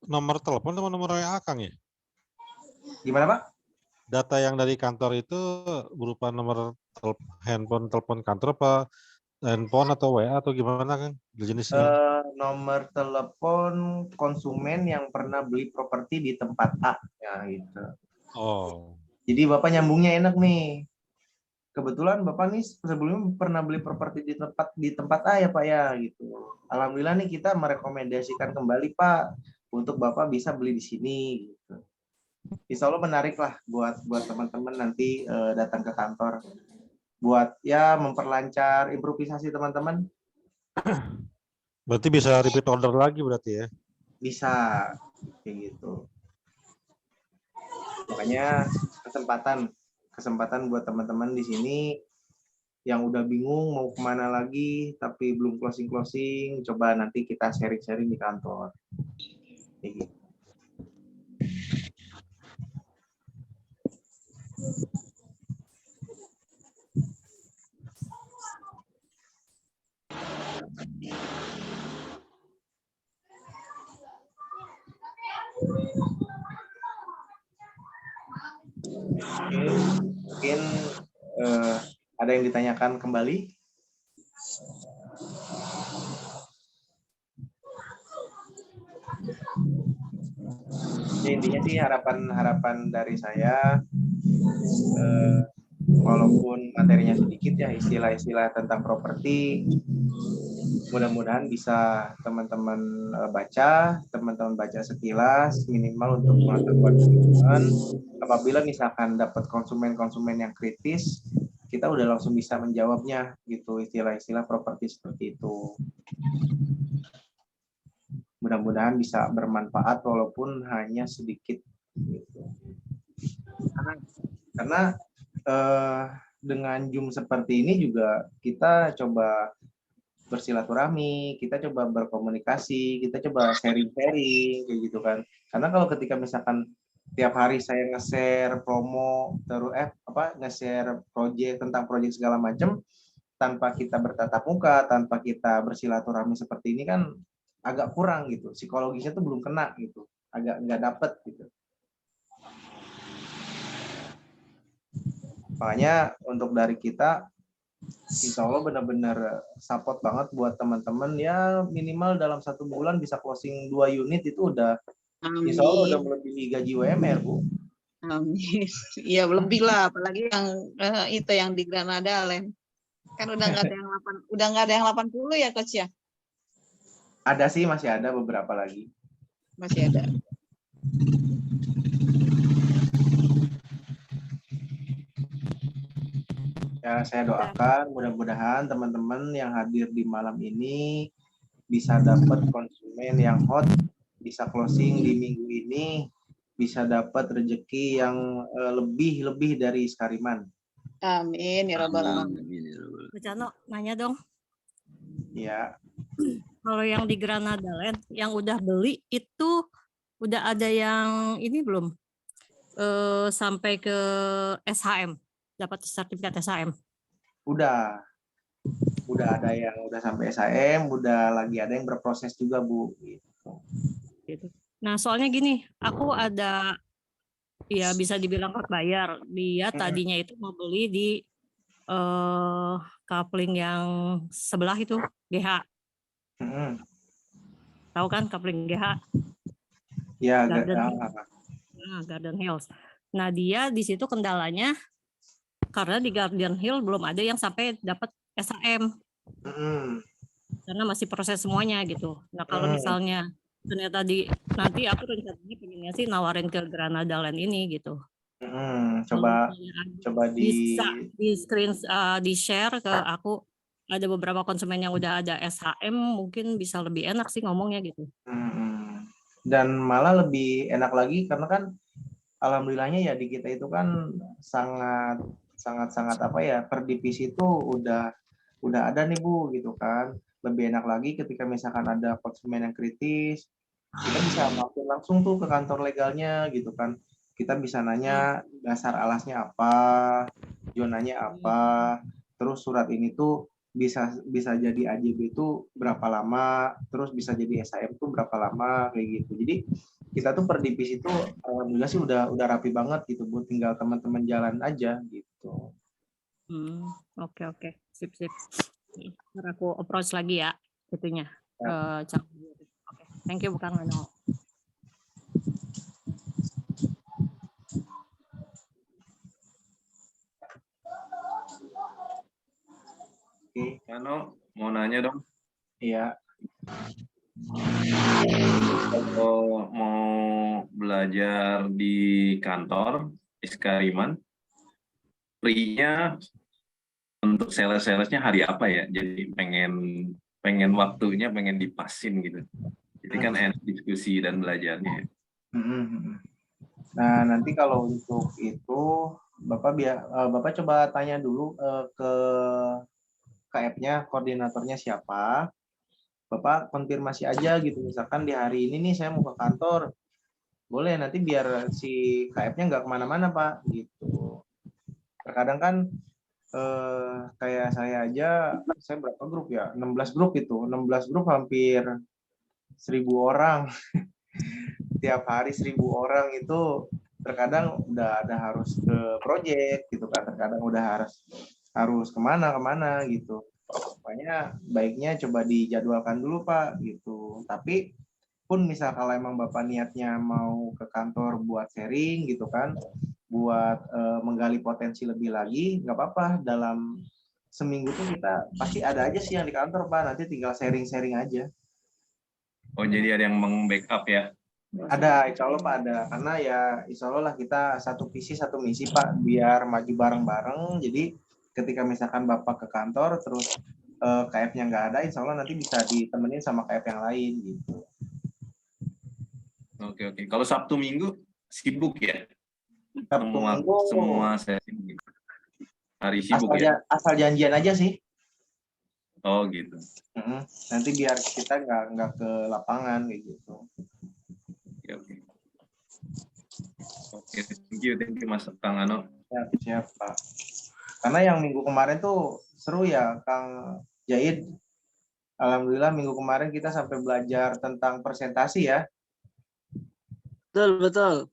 nomor telepon atau nomor WA Kang ya? Gimana Pak? data yang dari kantor itu berupa nomor handphone telepon kantor apa handphone atau WA atau gimana kan jenisnya? Nomor telepon konsumen yang pernah beli properti di tempat A ya gitu. Oh. Jadi Bapak nyambungnya enak nih. Kebetulan Bapak nih sebelumnya pernah beli properti di tempat A ya Pak ya gitu. Alhamdulillah nih kita merekomendasikan kembali Pak untuk Bapak bisa beli di sini gitu. Insya Allah menarik lah buat teman-teman nanti datang ke kantor buat ya memperlancar improvisasi teman-teman. Berarti bisa repeat order lagi berarti ya? Bisa kayak gitu. Makanya kesempatan buat teman-teman di sini yang udah bingung mau kemana lagi tapi belum closing, coba nanti kita sharing-sharing di kantor. Kayak gitu. Mungkin ada yang ditanyakan kembali? Ya, intinya sih harapan dari saya, walaupun materinya sedikit ya istilah-istilah tentang properti, mudah-mudahan bisa teman-teman baca sekilas minimal untuk pengetahuan teman-teman. Apabila misalkan dapat konsumen yang kritis, kita udah langsung bisa menjawabnya gitu istilah-istilah properti seperti itu. Mudah-mudahan bisa bermanfaat walaupun hanya sedikit gitu. Karena dengan Zoom seperti ini juga kita coba bersilaturahmi, kita coba berkomunikasi, kita coba sharing-sharing kayak gitu kan. Karena kalau ketika misalkan tiap hari saya nge-share promo terus nge-share tentang project segala macam tanpa kita bertatap muka, tanpa kita bersilaturahmi seperti ini kan agak kurang gitu. Psikologisnya tuh belum kena gitu. Agak nggak dapet gitu. Makanya untuk dari kita insya Allah benar-benar support banget buat teman-teman ya minimal dalam 1 bulan bisa closing 2 unit itu udah insya Allah udah melebihi gaji UMR Bu. Amin. Iya lebih lah, apalagi yang itu yang di Granada Land. Kan udah nggak ada yang 80 ya Coach ya? Ada sih, masih ada beberapa lagi. Masih ada. Ya, saya doakan mudah-mudahan teman-teman yang hadir di malam ini bisa dapat konsumen yang hot, bisa closing di minggu ini, bisa dapat rezeki yang lebih dari Skariman. Amin ya rabbal alamin. Bacano, nanya dong. Ya. Kalau yang di Granada Land yang udah beli itu udah ada yang ini belum sampai ke SHM, dapat sertifikat SHM? Udah ada yang udah sampai SHM, udah lagi ada yang berproses juga Bu. Gitu. Nah soalnya gini, aku ada ya bisa dibilang bayar, dia tadinya itu mau beli di coupling yang sebelah itu GH. Tahu kan coupling GH? Ya, Garden Hills. Nah, dia di situ kendalanya karena di Garden Hill belum ada yang sampai dapat SHM. Karena masih proses semuanya gitu. Nah, kalau misalnya ternyata nanti aku rencananya pengennya sih nawarin ke Granada Land ini gitu. Coba bisa di screen di share ke aku. Ada beberapa konsumen yang udah ada SHM, mungkin bisa lebih enak sih ngomongnya gitu. Dan malah lebih enak lagi karena kan alhamdulillahnya ya di kita itu kan sangat apa ya, per divisi itu udah ada nih Bu gitu kan. Lebih enak lagi ketika misalkan ada konsumen yang kritis, kita bisa langsung tuh ke kantor legalnya gitu kan. Kita bisa nanya dasar alasnya apa, zonanya apa, terus surat ini tuh bisa jadi AJB itu berapa lama, terus bisa jadi SAM itu berapa lama kayak gitu. Jadi kita tuh per divisi itu alhamdulillah sih udah rapi banget gitu, Bu. Tinggal teman-teman jalan aja gitu. Oke. Sip. Ntar aku approach lagi ya itunya. Oke, thank you Kang Ano. Oke, Ano, mau nanya dong. Iya. Kalau mau belajar di kantor Iskariman, free-nya untuk sales-salesnya hari apa ya? Jadi pengen waktunya pengen dipasin gitu. Jadi kan enak diskusi dan belajarnya. Nah, nanti kalau untuk itu Bapak coba tanya dulu ke KF-nya, koordinatornya siapa. Bapak konfirmasi aja gitu, misalkan di hari ini nih saya mau ke kantor, boleh nanti biar si KF-nya nggak kemana-mana Pak gitu. Terkadang kan kayak saya aja, saya berapa grup ya, 16 grup itu, 16 grup hampir 1.000 orang. Tiap hari 1.000 orang itu terkadang udah ada harus ke project gitu kan, terkadang udah harus kemana gitu. Makanya baiknya coba dijadwalkan dulu Pak gitu. Tapi pun misal kalau emang Bapak niatnya mau ke kantor buat sharing gitu kan, buat menggali potensi lebih lagi, nggak apa-apa. Dalam seminggu tuh kita pasti ada aja sih yang di kantor Pak, nanti tinggal sharing-sharing aja. Oh jadi ada yang meng-backup ya? Ada, insya Allah Pak ada. Karena ya insya Allah lah kita satu visi satu misi Pak, biar maju bareng-bareng. Jadi ketika misalkan Bapak ke kantor terus KF-nya nggak ada, insya Allah nanti bisa ditemenin sama KF yang lain gitu. Oke. Kalau Sabtu Minggu sibuk ya? Sabtu Minggu semua sesi hari sibuk ya? Asal janjian aja sih. Oh gitu. Nanti biar kita nggak ke lapangan kayak gitu. Oke, thank you Mas Kang Ano. Siap Pak. Karena yang minggu kemarin tuh seru ya Kang Jahid. Alhamdulillah minggu kemarin kita sampai belajar tentang presentasi ya. Betul.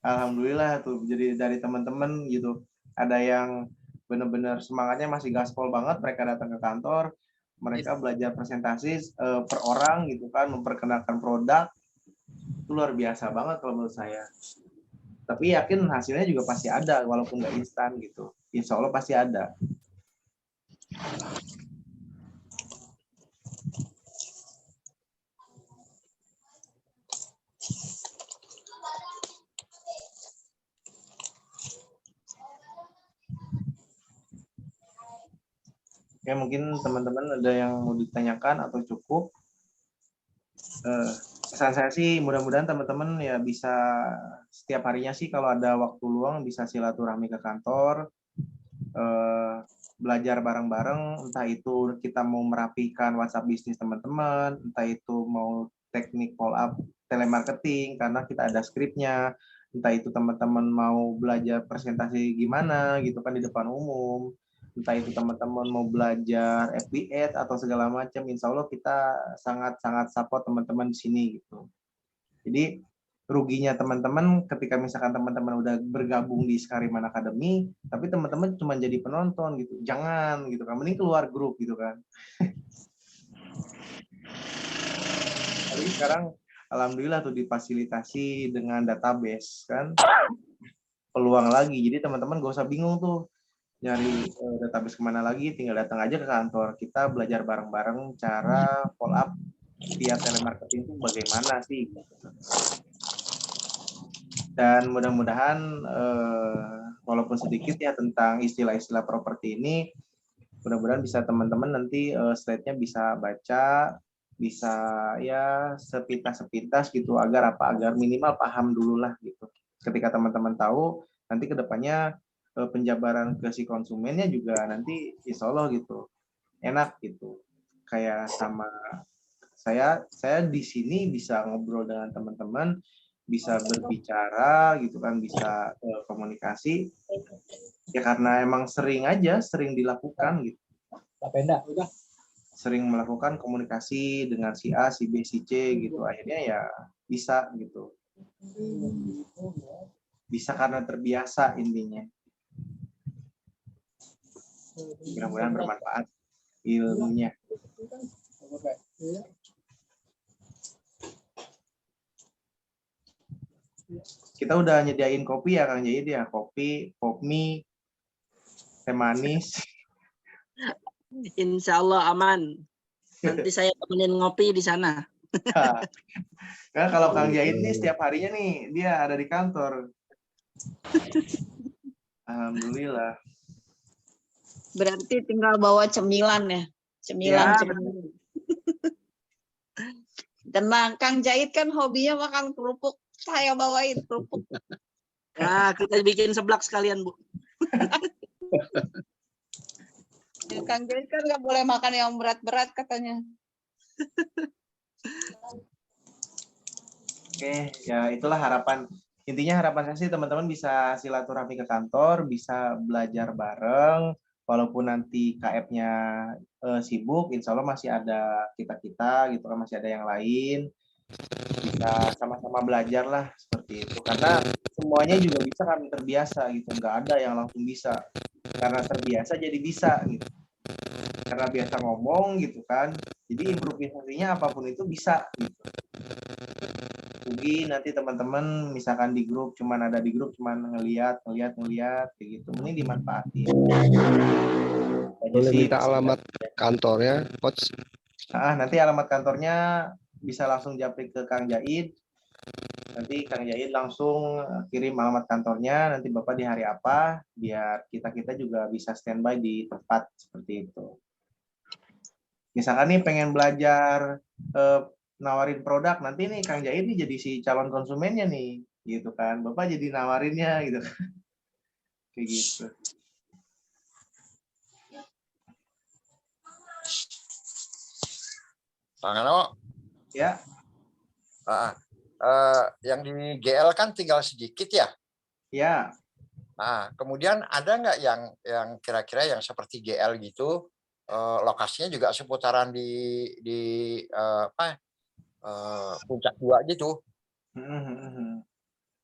Alhamdulillah tuh, jadi dari teman-teman gitu, ada yang benar-benar semangatnya masih gaspol banget, mereka datang ke kantor, mereka belajar presentasi per orang gitu kan, memperkenalkan produk, itu luar biasa banget kalau menurut saya. Tapi yakin hasilnya juga pasti ada, walaupun nggak instan gitu, insya Allah pasti ada. Ya mungkin teman-teman ada yang mau ditanyakan atau cukup. Pesan saya sih mudah-mudahan teman-teman ya bisa setiap harinya sih kalau ada waktu luang bisa silaturahmi ke kantor, belajar bareng-bareng, entah itu kita mau merapikan WhatsApp bisnis teman-teman, entah itu mau teknik follow up telemarketing karena kita ada skripnya, entah itu teman-teman mau belajar presentasi gimana gitu kan di depan umum, entah itu teman-teman mau belajar FB Ads atau segala macam, insya Allah kita sangat-sangat support teman-teman di sini gitu. Jadi ruginya teman-teman ketika misalkan teman-teman udah bergabung di Iskariman Academy, tapi teman-teman cuma jadi penonton gitu, jangan gitu kan, mending keluar grup gitu kan. Tapi sekarang alhamdulillah tuh difasilitasi dengan database kan, peluang lagi, jadi teman-teman gak usah bingung tuh nyari database kemana lagi, tinggal datang aja ke kantor, kita belajar bareng-bareng cara follow up via telemarketing itu bagaimana sih. Dan mudah-mudahan walaupun sedikit ya tentang istilah-istilah properti ini, mudah-mudahan bisa teman-teman nanti slide-nya bisa baca, bisa ya sepintas-sepintas gitu agar minimal paham dulu lah gitu. Ketika teman-teman tahu, nanti kedepannya penjabaran ke si konsumennya juga nanti insya Allah gitu enak gitu. Kayak sama saya di sini bisa ngobrol dengan teman-teman, bisa berbicara gitu kan, bisa komunikasi ya karena emang sering dilakukan gitu. sering melakukan komunikasi dengan si A, si B, si C gitu. Akhirnya ya bisa gitu. Bisa karena terbiasa intinya. Mudah-mudahan bermanfaat ilmunya. Kita udah nyediain kopi ya Kang Jahid ya, kopi, pop mie, teh manis. Insya Allah aman. Nanti saya temenin ngopi di sana. Karena kalau Kang Jahid nih setiap harinya nih dia ada di kantor. Alhamdulillah. Berarti tinggal bawa cemilan ya. Cemilan. Ya, cemilan. Tenang, Kang Jahid kan hobinya makan kerupuk. Saya bawain kerupuk. Ya, kita bikin seblak sekalian, Bu. Ya, Kang Jahid kan nggak boleh makan yang berat-berat katanya. Oke, ya itulah harapan. Intinya harapan saya sih teman-teman bisa silaturahmi ke kantor, bisa belajar bareng, walaupun nanti KF-nya sibuk, insya Allah masih ada kita-kita gitu kan, masih ada yang lain. Bisa sama-sama belajar lah seperti itu. Karena semuanya juga bisa kan terbiasa gitu, nggak ada yang langsung bisa. Karena terbiasa jadi bisa gitu. Karena biasa ngomong gitu kan, jadi improvisasinya apapun itu bisa gitu. Mungkin nanti teman-teman misalkan di grup cuman ada di grup cuman ngelihat kayak gitu, ini dimanfaatin. Boleh minta alamat kantornya, Coach? Nanti alamat kantornya bisa langsung japri ke Kang Jahid. Nanti Kang Jahid langsung kirim alamat kantornya, nanti Bapak di hari apa, biar kita juga bisa standby di tempat seperti itu. Misalkan nih pengen belajar nawarin produk, nanti nih Kang Jahid nih jadi si calon konsumennya nih, gitu kan. Bapak jadi nawarinnya gitu. Kayak gitu. Kang Ano, ya. Yang di GL kan tinggal sedikit ya. Ya. Nah, kemudian ada nggak yang kira-kira yang seperti GL gitu, lokasinya juga seputaran di Puncak 2 gitu.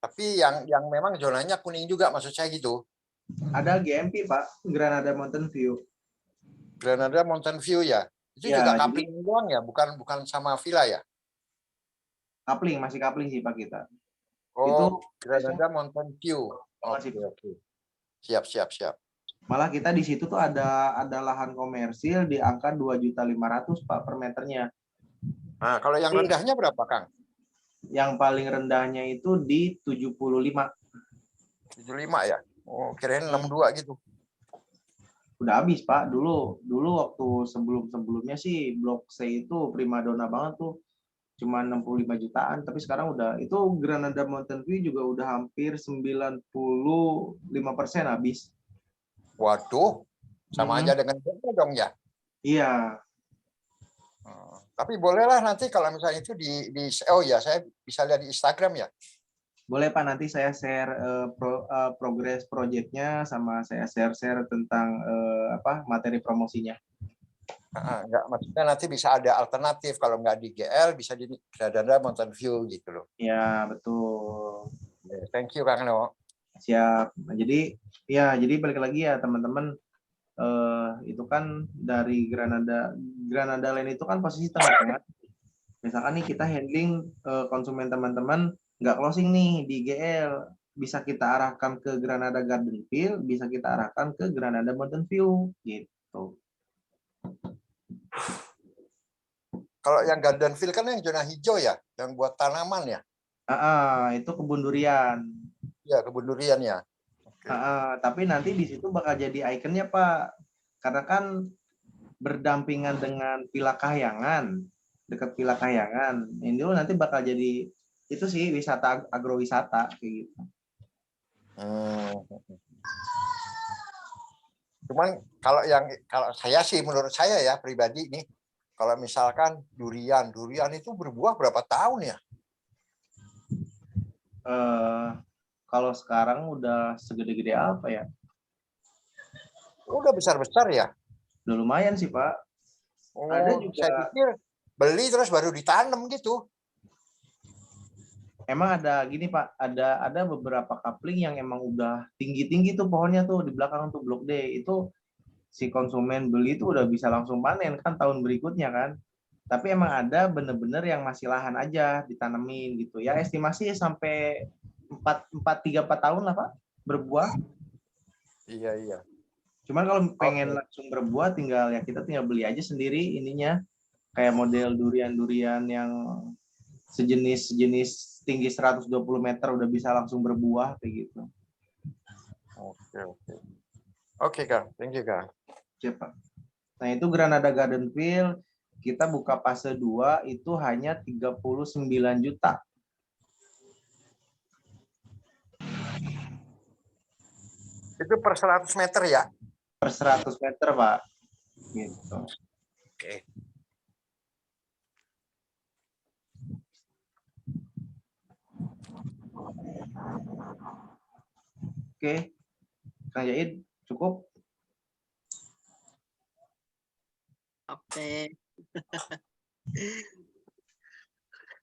Tapi yang memang zonanya kuning juga, maksud saya gitu. Ada GMP Pak, Granada Mountain View. Granada Mountain View ya. Itu ya, juga coupling doang ya, bukan sama villa ya? Coupling, masih coupling sih Pak kita. Oh, itu Granada Mountain View. Oke. Siap. Malah kita di situ tuh ada lahan komersil di angka 2.500.000 Pak per meternya. Nah, kalau yang rendahnya berapa, Kang? Yang paling rendahnya itu di 75. 75 ya? Oh, kirain 62 gitu. Udah habis, Pak. Dulu waktu sebelumnya sih Blok C itu primadona banget tuh. Cuma 65 jutaan, tapi sekarang udah itu Granada Mountain View juga udah hampir 95% habis. Waduh, sama aja dengan itu dong ya? Iya. Tapi bolehlah nanti kalau misalnya itu saya bisa lihat di Instagram ya. Boleh Pak, nanti saya share progres proyeknya sama saya share tentang materi promosinya. Enggak, maksudnya nanti bisa ada alternatif, kalau nggak di GL bisa di Granada Mountain View gitu loh. Ya, betul. Thank you Kang No. Siap. Nah, jadi balik lagi ya teman-teman, itu kan dari Granada Line itu kan posisi tengah-tengah. Misalkan nih kita handling konsumen teman-teman nggak closing nih di GL, bisa kita arahkan ke Granada Garden View, bisa kita arahkan ke Granada Mountain View gitu. Kalau yang Garden View kan yang zona hijau ya, yang buat tanaman ya. Itu kebun durian. Ya, kebun durian ya. Tapi nanti di situ bakal jadi ikonnya Pak, karena kan berdampingan dengan Villa Kahyangan, dekat Villa Kahyangan. Ini dulu nanti bakal jadi itu sih wisata agrowisata kayak gitu. Cuman kalau saya sih, menurut saya ya pribadi nih, kalau misalkan durian itu berbuah berapa tahun ya? Kalau sekarang udah segede-gede apa ya? Udah besar-besar ya? Udah lumayan sih Pak. Oh, Ada juga. saya pikir beli terus baru ditanam gitu. Emang ada gini Pak, ada beberapa kapling yang emang udah tinggi-tinggi tuh pohonnya tuh di belakang tuh Blok D. Itu si konsumen beli tuh udah bisa langsung panen kan tahun berikutnya kan. Tapi emang ada bener-bener yang masih lahan aja ditanemin gitu. Ya estimasi sampai 3-4 tahun lah Pak berbuah. Iya. Cuman kalau pengen langsung berbuah kita tinggal beli aja sendiri ininya. Kayak model durian-durian yang sejenis tinggi 120 meter udah bisa langsung berbuah kayak gitu. Oke Kang, thank you Kang. Siapa? Nah itu Granada Garden Field kita buka fase 2 itu hanya 39 juta. Itu per 100 meter ya? Per 100 meter Pak. Gitu. Oke. Oke, Kang Jaid cukup? Oke.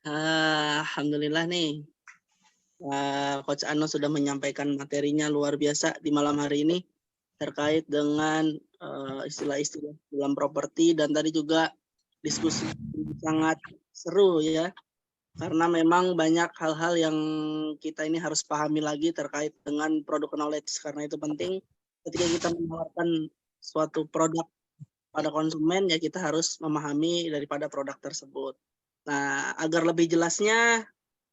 Alhamdulillah nih. Coach Ano sudah menyampaikan materinya luar biasa di malam hari ini terkait dengan istilah-istilah dalam properti, dan tadi juga diskusi sangat seru ya. Karena memang banyak hal-hal yang kita ini harus pahami lagi terkait dengan produk knowledge. Karena itu penting ketika kita menawarkan suatu produk pada konsumen, ya kita harus memahami daripada produk tersebut. Nah, agar lebih jelasnya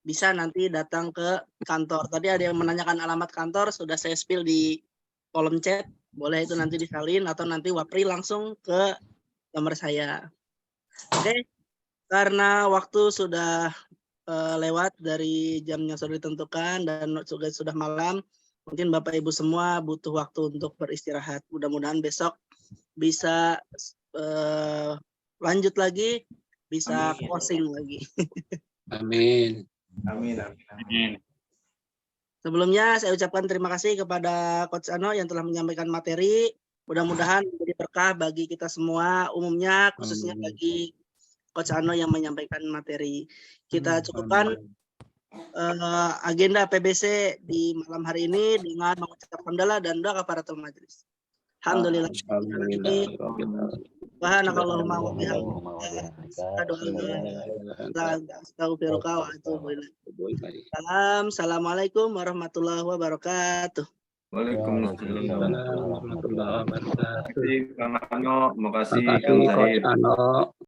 bisa nanti datang ke kantor. Tadi ada yang menanyakan alamat kantor, sudah saya spill di kolom chat. Boleh itu nanti disalin atau nanti Wapri langsung ke nomor saya. Oke, karena waktu sudah lewat dari jam yang sudah ditentukan dan juga sudah malam, mungkin Bapak Ibu semua butuh waktu untuk beristirahat. Mudah-mudahan besok bisa lanjut lagi, bisa closing lagi. Amin. Amin. Sebelumnya saya ucapkan terima kasih kepada Coach Ano yang telah menyampaikan materi. Mudah-mudahan menjadi berkah bagi kita semua, umumnya khususnya bagi Coach Ano yang menyampaikan materi. Kita cukupkan agenda PBC di malam hari ini dengan mengucapkan hamdalah dan doa kafaratul majelis. Alhamdulillah. Subhanakallahumma wa bihamdika asyhadu an la ilaha illa anta. Assalamualaikum warahmatullahi wabarakatuh. Waalaikumsalam warahmatullahi wabarakatuh. Terima kasih Kang Ano, terima kasih Terima Kang kasih Coach Zahid. Ano.